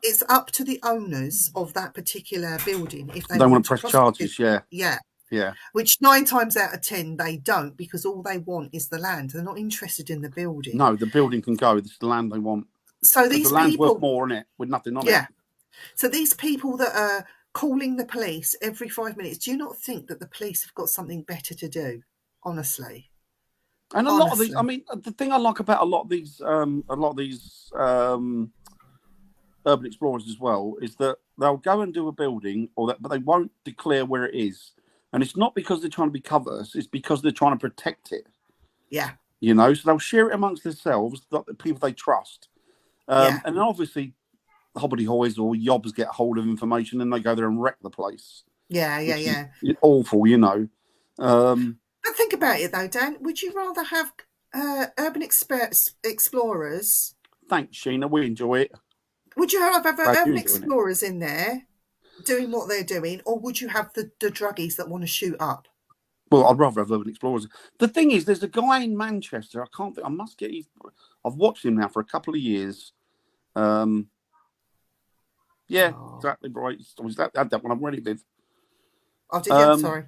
it's up to the owners of that particular building if they want to press charges. Yeah. Which 9 times out of 10 they don't, because all they want is the land. They're not interested in the building. No, the building can go. It's the land they want. So these the land's worth more in it with nothing on it. Yeah. So these people that are calling the police every 5 minutes, do you not think that the police have got something better to do? Honestly. And a lot of these, I mean, the thing I like about a lot of these urban explorers as well is that they'll go and do a building, but they won't declare where it is. And it's not because they're trying to be covers, it's because they're trying to protect it. Yeah. You know, so they'll share it amongst themselves, the people they trust. And then obviously hobbity-hoys or yobs get hold of information and they go there and wreck the place. Yeah. It's awful, you know. But think about it though, Dan. Would you rather have urban explorers? Thanks, Sheena. We enjoy it. Would you have urban explorers in there doing what they're doing, or would you have the druggies that want to shoot up? Well, I'd rather have urban explorers. The thing is, there's a guy in Manchester. I've watched him now for a couple of years. Exactly right. Was that one? I'm ready, Viv. Oh, did you? I'm sorry.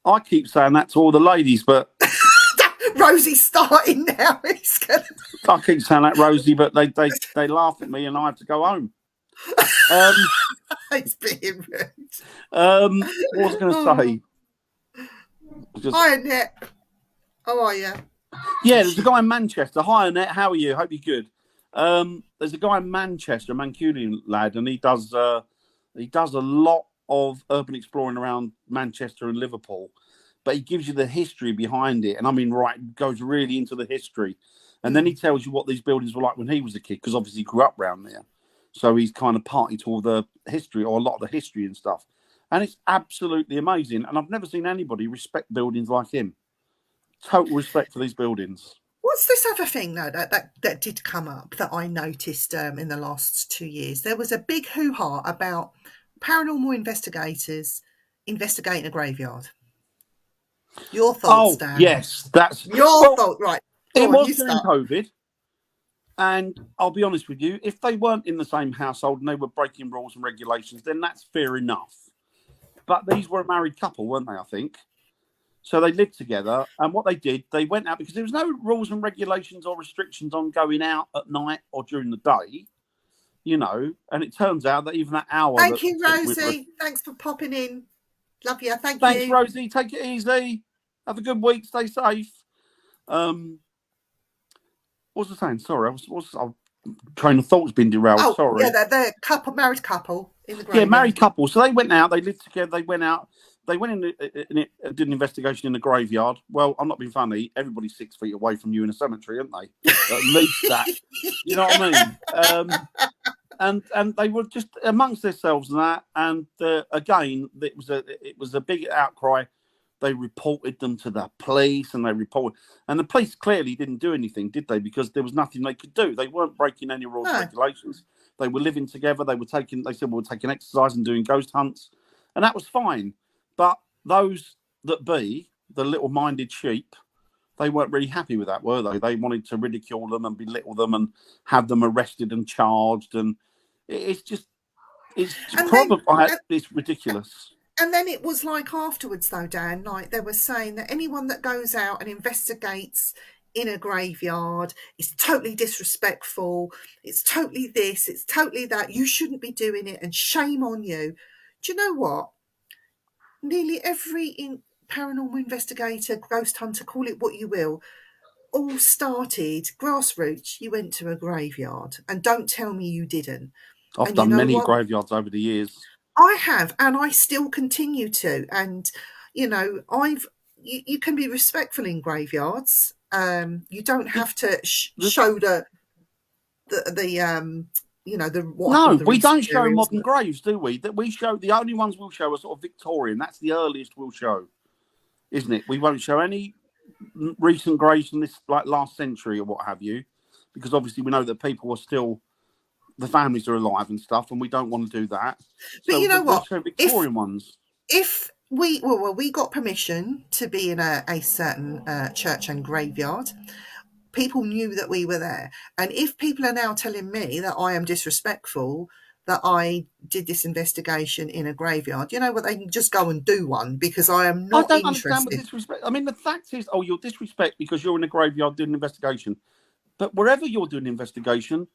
I keep saying that to all the ladies, but Rosie's starting now. I keep saying that, Rosie, but they laugh at me and I have to go home. It's being rude. What was I going to say? Hi, Annette. How are you? Yeah, there's a guy in Manchester. Hi, Annette. How are you? Hope you're good. There's a guy in Manchester, a Mancunian lad, and he does a lot of urban exploring around Manchester and Liverpool. But he gives you the history behind it, and I mean, goes really into the history. And then he tells you what these buildings were like when he was a kid, because obviously he grew up around there. So he's kind of party to all the history, or a lot of the history and stuff. And it's absolutely amazing. And I've never seen anybody respect buildings like him. Total respect for these buildings. What's this other thing, though, that did come up that I noticed in the last 2 years? There was a big hoo-ha about paranormal investigators investigating a graveyard. Your thoughts, Dan? Yes, that's your thought. Right. It was during COVID. And I'll be honest with you, if they weren't in the same household and they were breaking rules and regulations, then that's fair enough. But these were a married couple, weren't they, I think? So they lived together. And what they did, they went out, because there was no rules and regulations or restrictions on going out at night or during the day, you know. And it turns out that even that hour... Thank you, Rosie. Thanks for popping in. Love you. Thanks, Rosie. Take it easy. Have a good week. Stay safe. What was I saying? Sorry, train of thought's been derailed. Oh, sorry. Yeah, they're married couple in the graveyard. Yeah, married couple. So they went out. They lived together. They went out. They went in and did an investigation in the graveyard. Well, I'm not being funny. Everybody's 6 feet away from you in a cemetery, aren't they? At least that. You know what I mean? And they were just amongst themselves and that. And again, it was a big outcry. They reported them to the police, and the police clearly didn't do anything, did they? Because there was nothing they could do. They weren't breaking any rules and regulations. They were living together. They said we were taking exercise and doing ghost hunts, and that was fine. But those that be the little-minded sheep, they weren't really happy with that, were they? They wanted to ridicule them and belittle them and have them arrested and charged, and it's ridiculous. And then it was like afterwards, though, Dan, like they were saying that anyone that goes out and investigates in a graveyard is totally disrespectful. It's totally this, it's totally that. You shouldn't be doing it, and shame on you. Do you know what? Nearly every paranormal investigator, ghost hunter, call it what you will, all started grassroots. You went to a graveyard, and don't tell me you didn't. I've done many graveyards over the years. I have, and I still continue to. And you know, you can be respectful in graveyards. You don't have to show the we don't show modern graves, do we? That we show, the only ones we'll show are sort of Victorian. That's the earliest we'll show, isn't it? We won't show any recent graves from this like last century or what have you, because obviously we know that people are still, the families are alive and stuff, and we don't want to do that. But so you know what? Victorian ones. If we got permission to be in a certain church and graveyard, people knew that we were there. And if people are now telling me that I am disrespectful, that I did this investigation in a graveyard, you know what? They can just go and do one, because I am not interested. I don't understand what disrespect. I mean, the fact is, you're disrespect because you're in a graveyard doing an investigation. But wherever you're doing an investigation,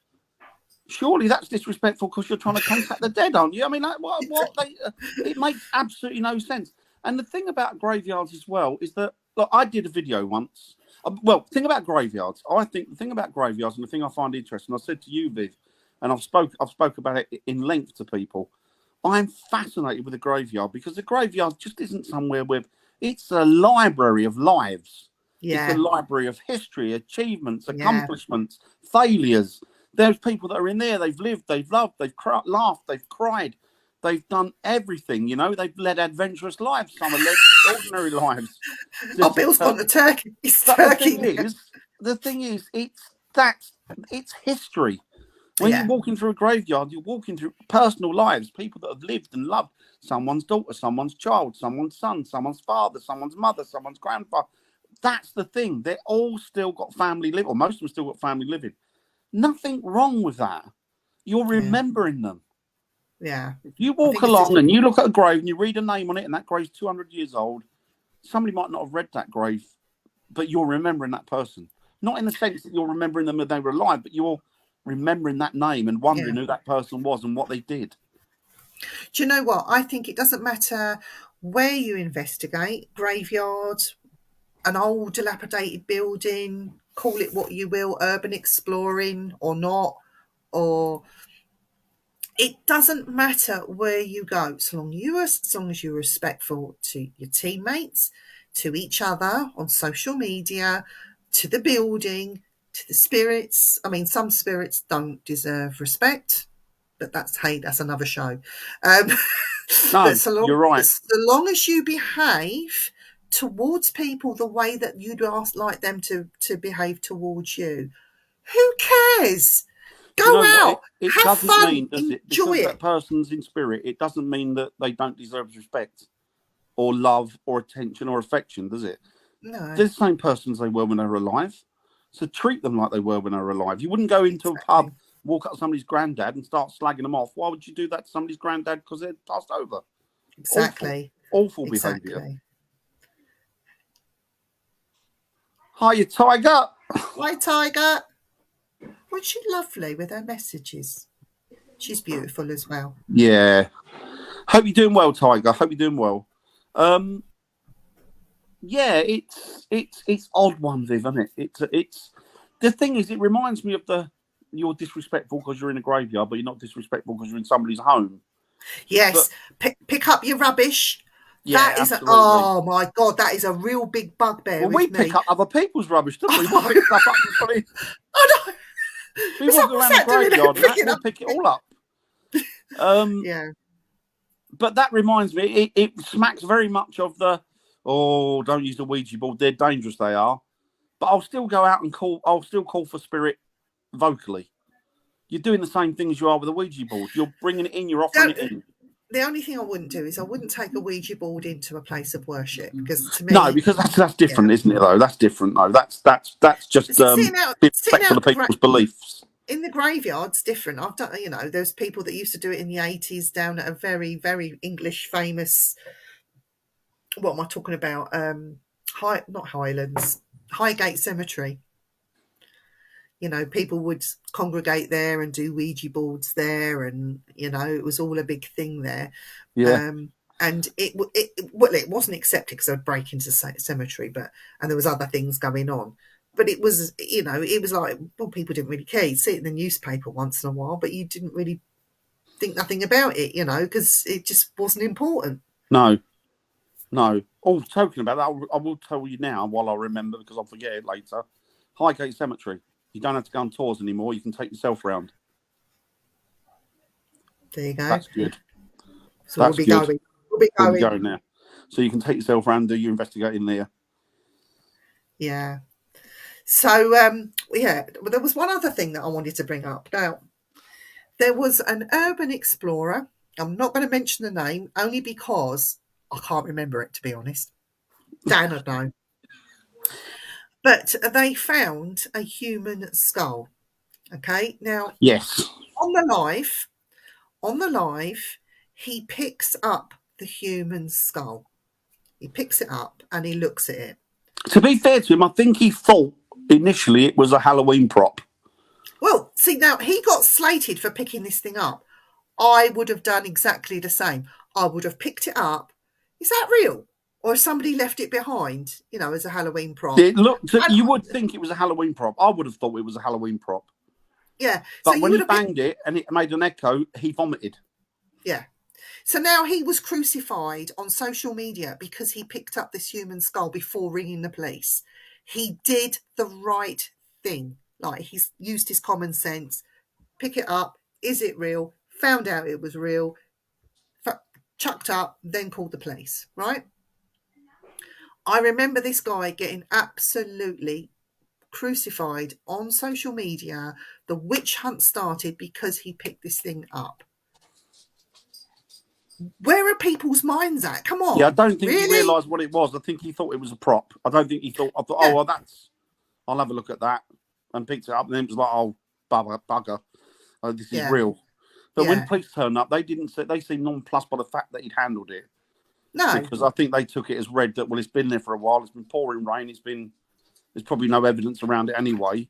surely that's disrespectful because you're trying to contact the dead, aren't you? I mean, it makes absolutely no sense. And the thing about graveyards as well is that, look, I did a video once. The thing about graveyards, I think the thing about graveyards, and the thing I find interesting, I said to you, Viv, and I've spoke about it in length to people. I'm fascinated with the graveyard because the graveyard just isn't somewhere where it's a library of lives. Yeah. It's a library of history, achievements, accomplishments, failures. There's people that are in there. They've lived, they've loved, they've laughed, they've cried. They've done everything, you know. They've led adventurous lives. Some have led ordinary lives. Bill's gone to Turkey. The thing is, it's history. When you're walking through a graveyard, you're walking through personal lives, people that have lived and loved someone's daughter, someone's child, someone's son, someone's father, someone's mother, someone's grandfather. That's the thing. They're all still got family living, or most of them still got family living. Nothing wrong with that. You're remembering them. Yeah. If you walk along and you look at a grave and you read a name on it, and that grave's 200 years old, somebody might not have read that grave, but you're remembering that person. Not in the sense that you're remembering them when they were alive, but you're remembering that name and wondering who that person was and what they did. Do you know what? I think it doesn't matter where you investigate, graveyard, an old dilapidated building, call it what you will, urban exploring or not, or it doesn't matter where you go, as long as you're respectful to your teammates, to each other on social media, to the building, to the spirits. I mean, some spirits don't deserve respect, but that's another show. No, you're right. So long as you behave towards people the way that you'd like them to behave towards you, who cares? Go out, it have doesn't fun, mean, does it? enjoy Because it. that person's in spirit, it doesn't mean that they don't deserve respect or love or attention or affection, does it? No, They're the same persons they were when they were alive. So treat them like they were when they were alive. You wouldn't go into a pub, walk up to somebody's granddad and start slagging them off. Why would you do that to somebody's granddad? Because they're passed over. Exactly. Awful behaviour. Hiya, Tiger. Hi, Tiger. Wasn't she lovely with her messages? She's beautiful as well. Yeah. Hope you're doing well, Tiger. Hope you're doing well. Yeah, it's odd one, Viv, isn't it? It's the thing is, it reminds me of you're disrespectful because you're in a graveyard, but you're not disrespectful because you're in somebody's home. Yes, but, pick up your rubbish. Yeah, that is absolutely. Oh my God, that is a real big bugbear. Well, we pick up other people's rubbish, don't we? We pick stuff up and put it. Oh no! We walk around the graveyard and we'll pick it all up. Yeah. But that reminds me, it smacks very much of don't use the Ouija board, they're dangerous, they are. But I'll still go out and I'll still call for spirit vocally. You're doing the same thing as you are with a Ouija board. You're bringing it in, you're offering it in. The only thing I wouldn't do is I wouldn't take a Ouija board into a place of worship, because to me, no, because that's different, isn't it? Though that's different. No, that's just respect for the people's beliefs. In the graveyard's different. I've done, there's people that used to do it in the 80s down at a very, very English famous. What am I talking about? Not Highlands, Highgate Cemetery. People would congregate there and do Ouija boards there, and it was all a big thing there. Yeah. And it wasn't accepted because I'd break into cemetery, and there was other things going on. But it was, it was like, well, people didn't really care. You'd see it in the newspaper once in a while, but you didn't really think nothing about it, because it just wasn't important. No. Oh, talking about that, I will tell you now while I remember, because I'll forget it later. Highgate Cemetery. You don't have to go on tours anymore. You can take yourself round. There you go. That's good. So we'll be going now. So you can take yourself round, do your investigating there. Yeah. So, there was one other thing that I wanted to bring up. Now, there was an urban explorer. I'm not going to mention the name, only because I can't remember it, to be honest. Dan would know. But they found a human skull. Okay, now, yes, on the live, he picks up the human skull. He picks it up and he looks at it. To be fair to him, I think he thought initially it was a Halloween prop. Well, see, now he got slated for picking this thing up. I would have done exactly the same. I would have picked it up. Is that real? Or has somebody left it behind, as a Halloween prop? You would think it was a Halloween prop. I would have thought it was a Halloween prop. Yeah. But so when he banged it and it made an echo, he vomited. Yeah. So now he was crucified on social media because he picked up this human skull before ringing the police. He did the right thing. Like, he's used his common sense. Pick it up. Is it real? Found out it was real. Chucked up, then called the police, right? I remember this guy getting absolutely crucified on social media. The witch hunt started because he picked this thing up. Where are people's minds at? Come on. Yeah, I don't think he realised what it was. I think he thought it was a prop. I don't think he thought, I'll have a look at that, and picked it up, and then it was like, oh, bugger. Oh, this is real. But when police turned up, they seemed nonplussed by the fact that he'd handled it. No. Because I think they took it as read that, well, it's been there for a while, it's been pouring rain, there's probably no evidence around it anyway.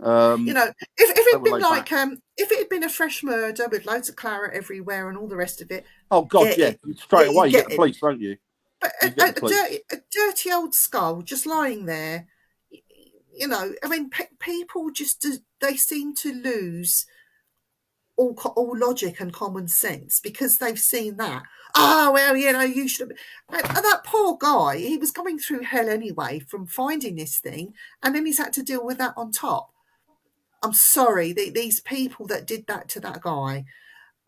If it had been like if it had been a fresh murder with loads of claret everywhere and all the rest of it. Oh God, straight away you get the police, don't you? But a dirty old skull just lying there. I mean, people just they seem to lose all logic and common sense, because they've seen that. Oh, well, you should have. And that poor guy, he was going through hell anyway from finding this thing, and then he's had to deal with that on top. I'm sorry, these people that did that to that guy,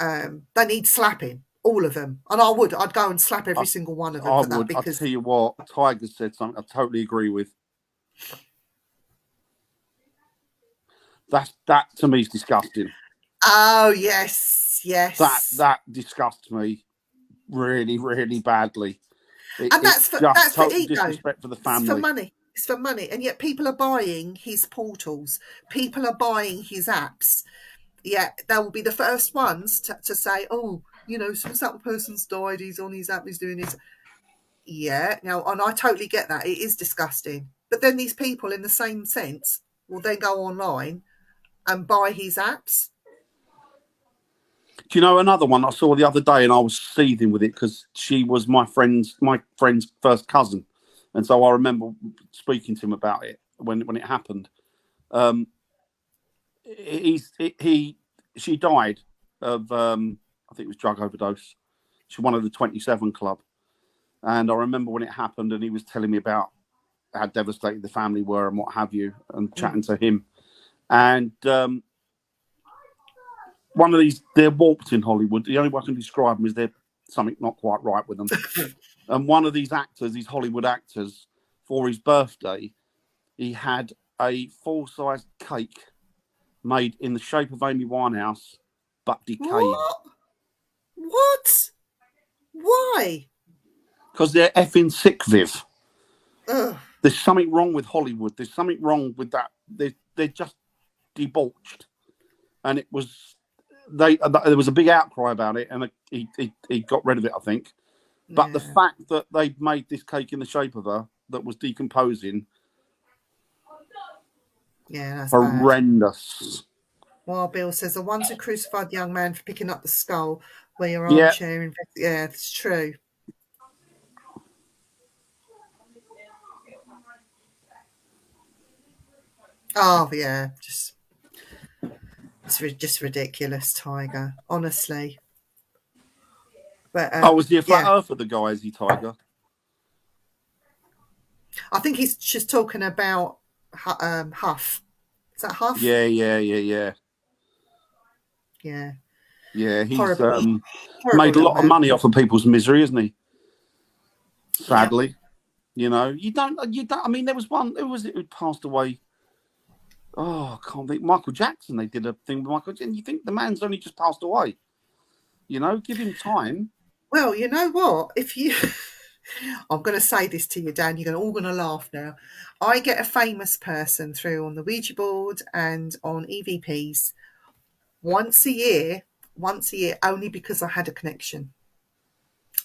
they need slapping, all of them. And I'd go and slap every single one of them for that. Because I'll tell you what, Tiger said something I totally agree with. That to me is disgusting. Oh, yes. That disgusts me really, really badly. And that's for ego. Disrespect for the family. It's for money. It's for money. And yet people are buying his portals. People are buying his apps. Yeah, they will be the first ones to say, oh, since that person's died, he's on his app, he's doing this. Yeah, now, and I totally get that. It is disgusting. But then these people, in the same sense, will then go online and buy his apps. Do you know another one I saw the other day, and I was seething with it because she was my friend's first cousin, and so I remember speaking to him about it when it happened. She died of I think it was drug overdose. She's one of the 27 Club, and I remember when it happened, and he was telling me about how devastated the family were and what have you, and chatting to him, and. One of these, they're warped in Hollywood. The only way I can describe them is there's something not quite right with them. And one of these actors, these Hollywood actors, for his birthday, he had a full-size cake made in the shape of Amy Winehouse, but decaying. What? Why? Because they're effing sick, Viv. There's something wrong with Hollywood. There's something wrong with that. They're just debauched. And it was... there was a big outcry about it, and he got rid of it, I think. But the fact that they made this cake in the shape of her that was decomposing, that's horrendous. Bad. Well, Bill says the ones who crucified the young man for picking up the skull where your armchair. Yeah, it's true. Oh yeah, it's just ridiculous, Tiger. Honestly. But was he a flat earther, the guy? Is he Tiger? I think he's just talking about Huff. Is that Huff? Yeah. Yeah. Yeah, he's made a lot of money off of people's misery, isn't he? Sadly, you don't. I mean, there was one. Who was it who passed away? Oh, I can't think. Michael Jackson. They did a thing with Michael Jackson. You think the man's only just passed away? Give him time. Well, you know what? If you, I'm going to say this to you, Dan. You're all going to laugh now. I get a famous person through on the Ouija board and on EVPs once a year, only because I had a connection,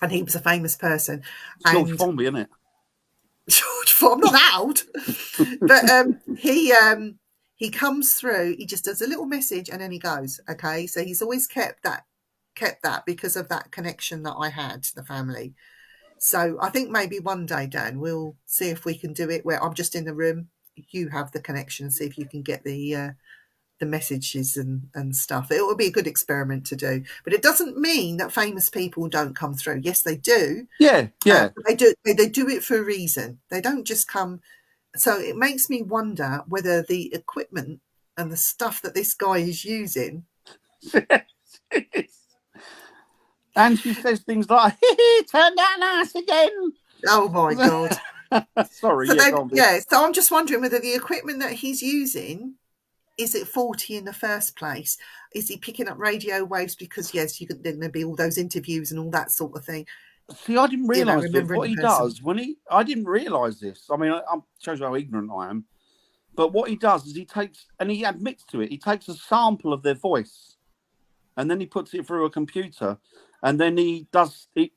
and he was a famous person. George Formby, isn't it? George Formby, not out, but he comes through. He just does a little message and then he goes. Okay, so he's always kept that because of that connection that I had to the family. So I think maybe one day, Dan, we'll see if we can do it where I'm just in the room, you have the connection, see if you can get the messages and stuff. It will be a good experiment to do, but it doesn't mean that famous people don't come through. Yes, they do. Yeah. They do it for a reason. They don't just come. So it makes me wonder whether the equipment and the stuff that this guy is using. And she says things like, turn that ass again. Oh, my God. Sorry. So I'm just wondering whether the equipment that he's using, is it faulty in the first place? Is he picking up radio waves? Because, yes, there'll be all those interviews and all that sort of thing. See, I didn't realise what he does I didn't realise this. I mean, it shows you how ignorant I am. But what he does is he admits to it. He takes a sample of their voice and then he puts it through a computer. And then he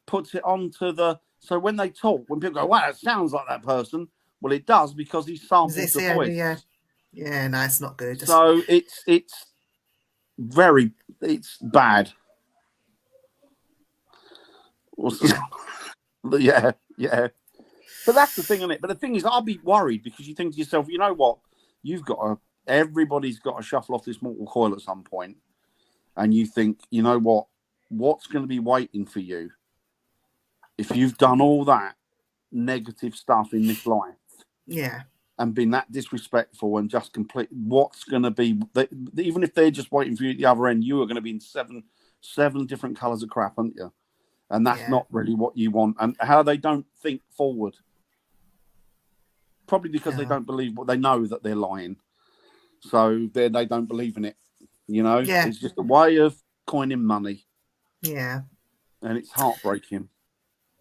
puts it onto so when they talk, when people go, wow, it sounds like that person. Well, it does because he samples the voice. Yeah, no, it's not good. So it's bad. Yeah. But that's the thing, isn't it? But the thing is, I'll be worried because you think to yourself, you know what? Everybody's got to shuffle off this mortal coil at some point. and you think, you know what? What's going to be waiting for you if you've done all that negative stuff in this life? Yeah. And been that disrespectful and just complete. What's going to be? Even if they're just waiting for you at the other end, you are going to be in seven different colours of crap, aren't you? And that's not really what you want. And how they don't think forward, probably because they don't believe what they know that they're lying. So they don't believe in it. You know, it's just a way of coining money. Yeah. And it's heartbreaking.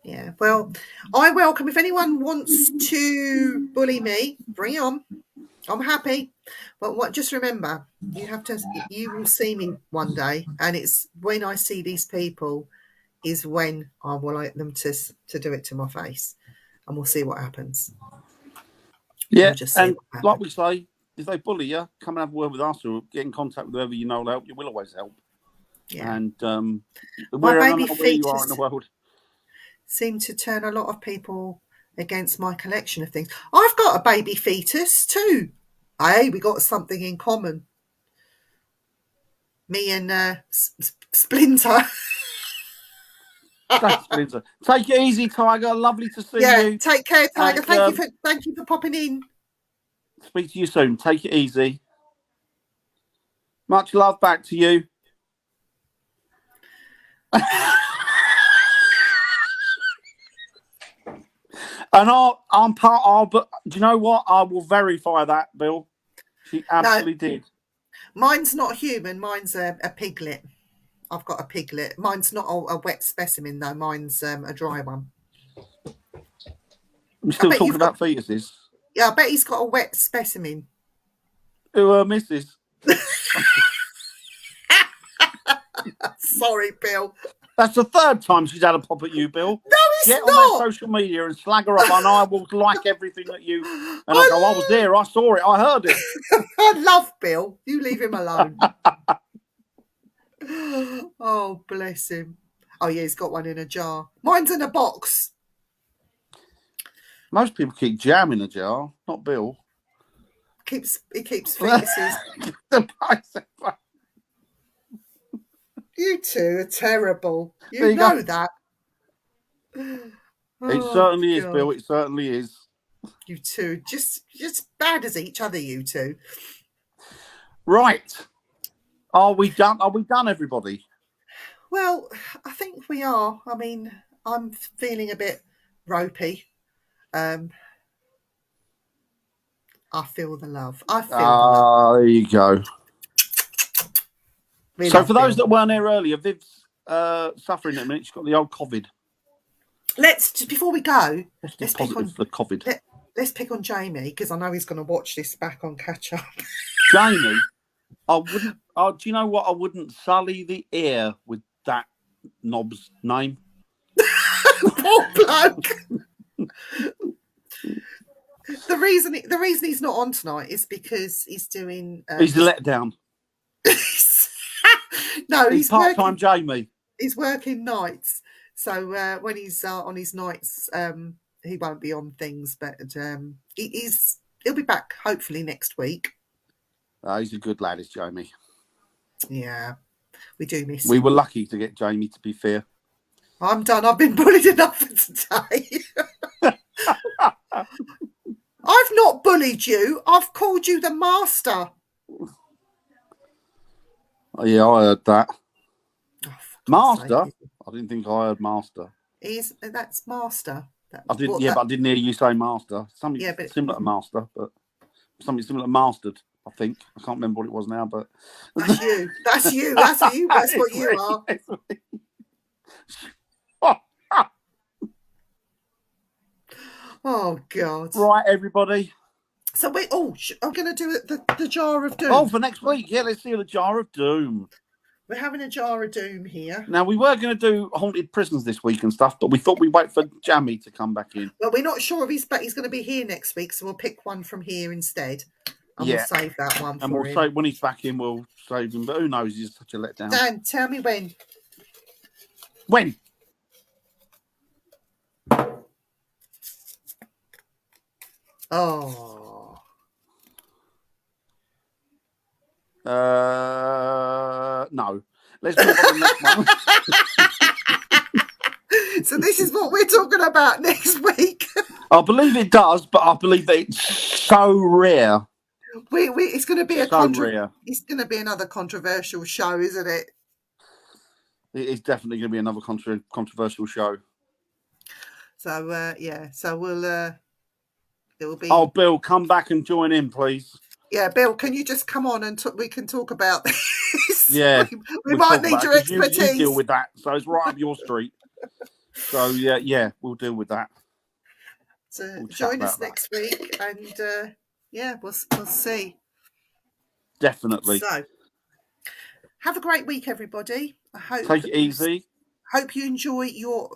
Yeah. Well, I welcome if anyone wants to bully me, bring it on. I'm happy. But just remember, you will see me one day, and it's when I see these people is when I will like them to do it to my face, and we'll see what happens. Yeah, and like we say, if they bully you, come and have a word with us or get in contact with whoever you know will help you. We'll always help. Yeah. And wherever you are in the world, seem to turn a lot of people against my collection of things. I've got a baby fetus too. Hey, we got something in common. Me and Splinter. Splinter. Take it easy, Tiger. Lovely to see you. Yeah, take care, Tiger. Thank you for popping in. Speak to you soon. Take it easy. Much love back to you. And I'm part of, but do you know what? I will verify that, Bill. She absolutely did. Mine's not human. Mine's a piglet. I've got a piglet. Mine's not a wet specimen, though. Mine's a dry one. We're still talking about fetuses. Yeah, I bet he's got a wet specimen. Who, Mrs.? Sorry, Bill. That's the third time she's had a pop at you, Bill. No, it's not. Get on their social media and slag her up, and I will like everything that you. And I go, I was there, I saw it, I heard it. I love Bill. You leave him alone. Oh, bless him. Oh, yeah, he's got one in a jar. Mine's in a box. Most people keep jam in a jar, not Bill. He keeps fetuses. You two are terrible. You know that. It certainly is, Bill. It certainly is. You two, just bad as each other, you two. Right. Are we done? Are we done, everybody? Well, I think we are. I mean, I'm feeling a bit ropey. I feel the love. I feel the love. There you go. So for those that weren't here earlier, Viv's suffering at the minute. She's got the old COVID. Before we go, let's pick on the COVID. Let's pick on Jamie, because I know he's going to watch this back on catch up. Jamie, I wouldn't. Do you know what? I wouldn't sully the air with that knob's name. Poor bloke. The reason he's not on tonight is because he's doing. He's a letdown. No, he's part-time Jamie. He's working nights, so when he's on his nights, he won't be on things. But he'll be back hopefully next week. He's a good lad, is Jamie. Yeah, we do miss him. We were lucky to get Jamie, to be fair. I'm done. I've been bullied enough for today. I've not bullied you. I've called you the master. Oh, yeah, I heard that. Oh, master? I didn't think I heard master. That's master. I didn't. But I didn't hear you say master. Something similar to master, but something similar to mastered. I think I can't remember what it was now, but that's you. That's you. That's you. That's what you are. Oh God! Right, everybody. So I'm going to do the jar of doom. Oh, for next week, yeah. Let's see the jar of doom. We're having a jar of doom here. Now, we were going to do haunted prisons this week and stuff, but we thought we'd wait for Jamie to come back in. Well, we're not sure if he's going to be here next week, so we'll pick one from here instead. And we'll save that one for him. And we'll say when he's back in, we'll save him. But who knows? He's such a letdown. Dan, tell me when. When? Oh. No. Let's move on to the next one. So this is what we're talking about next week. I believe it does, but I believe that it's so rare. It's going to be rare. It's going to be another controversial show, isn't it? It is definitely going to be another controversial show. So so we'll it will be. Oh, Bill, come back and join in, please. Yeah, Bill, can you just come on and we can talk about this? Yeah, we might need your expertise. You deal with that, so it's right up your street. So yeah, we'll deal with that. So we'll join us next week, and we'll see. Definitely. So have a great week, everybody. I hope take it easy. Hope you enjoy your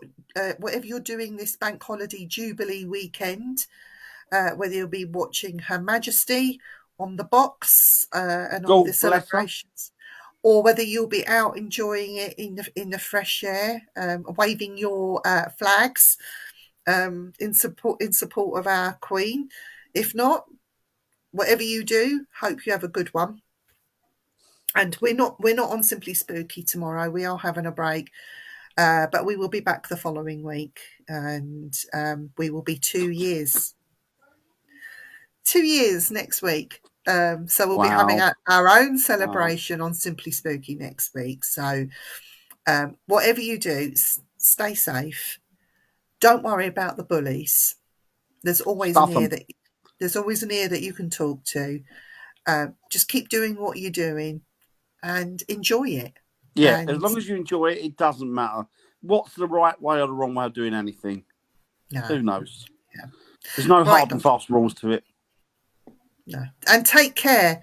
whatever you're doing this Bank Holiday Jubilee weekend. Whether you'll be watching Her Majesty on the box and all the celebrations, or whether you'll be out enjoying it in the fresh air, waving your flags in support of our Queen. If not, whatever you do, hope you have a good one. And we're not on Simply Spooky tomorrow. We are having a break, but we will be back the following week, and we will be 2 years. 2 years next week. So we'll be having our own celebration on Simply Spooky next week. So whatever you do, stay safe. Don't worry about the bullies. There's always an ear that you can talk to. Just keep doing what you're doing and enjoy it. Yeah, as long as you enjoy it, it doesn't matter. What's the right way or the wrong way of doing anything? No. Who knows? Yeah. There's no hard and fast rules to it. No. And take care.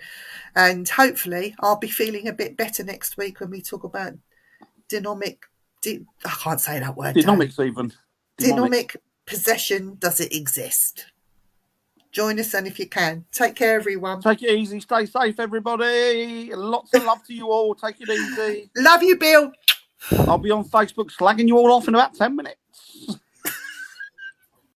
And hopefully I'll be feeling a bit better next week when we talk about I can't say that word. Demonics even. Demonic possession. Does it exist? Join us then if you can. Take care, everyone. Take it easy. Stay safe, everybody. Lots of love to you all. Take it easy. Love you, Bill. I'll be on Facebook slagging you all off in about 10 minutes.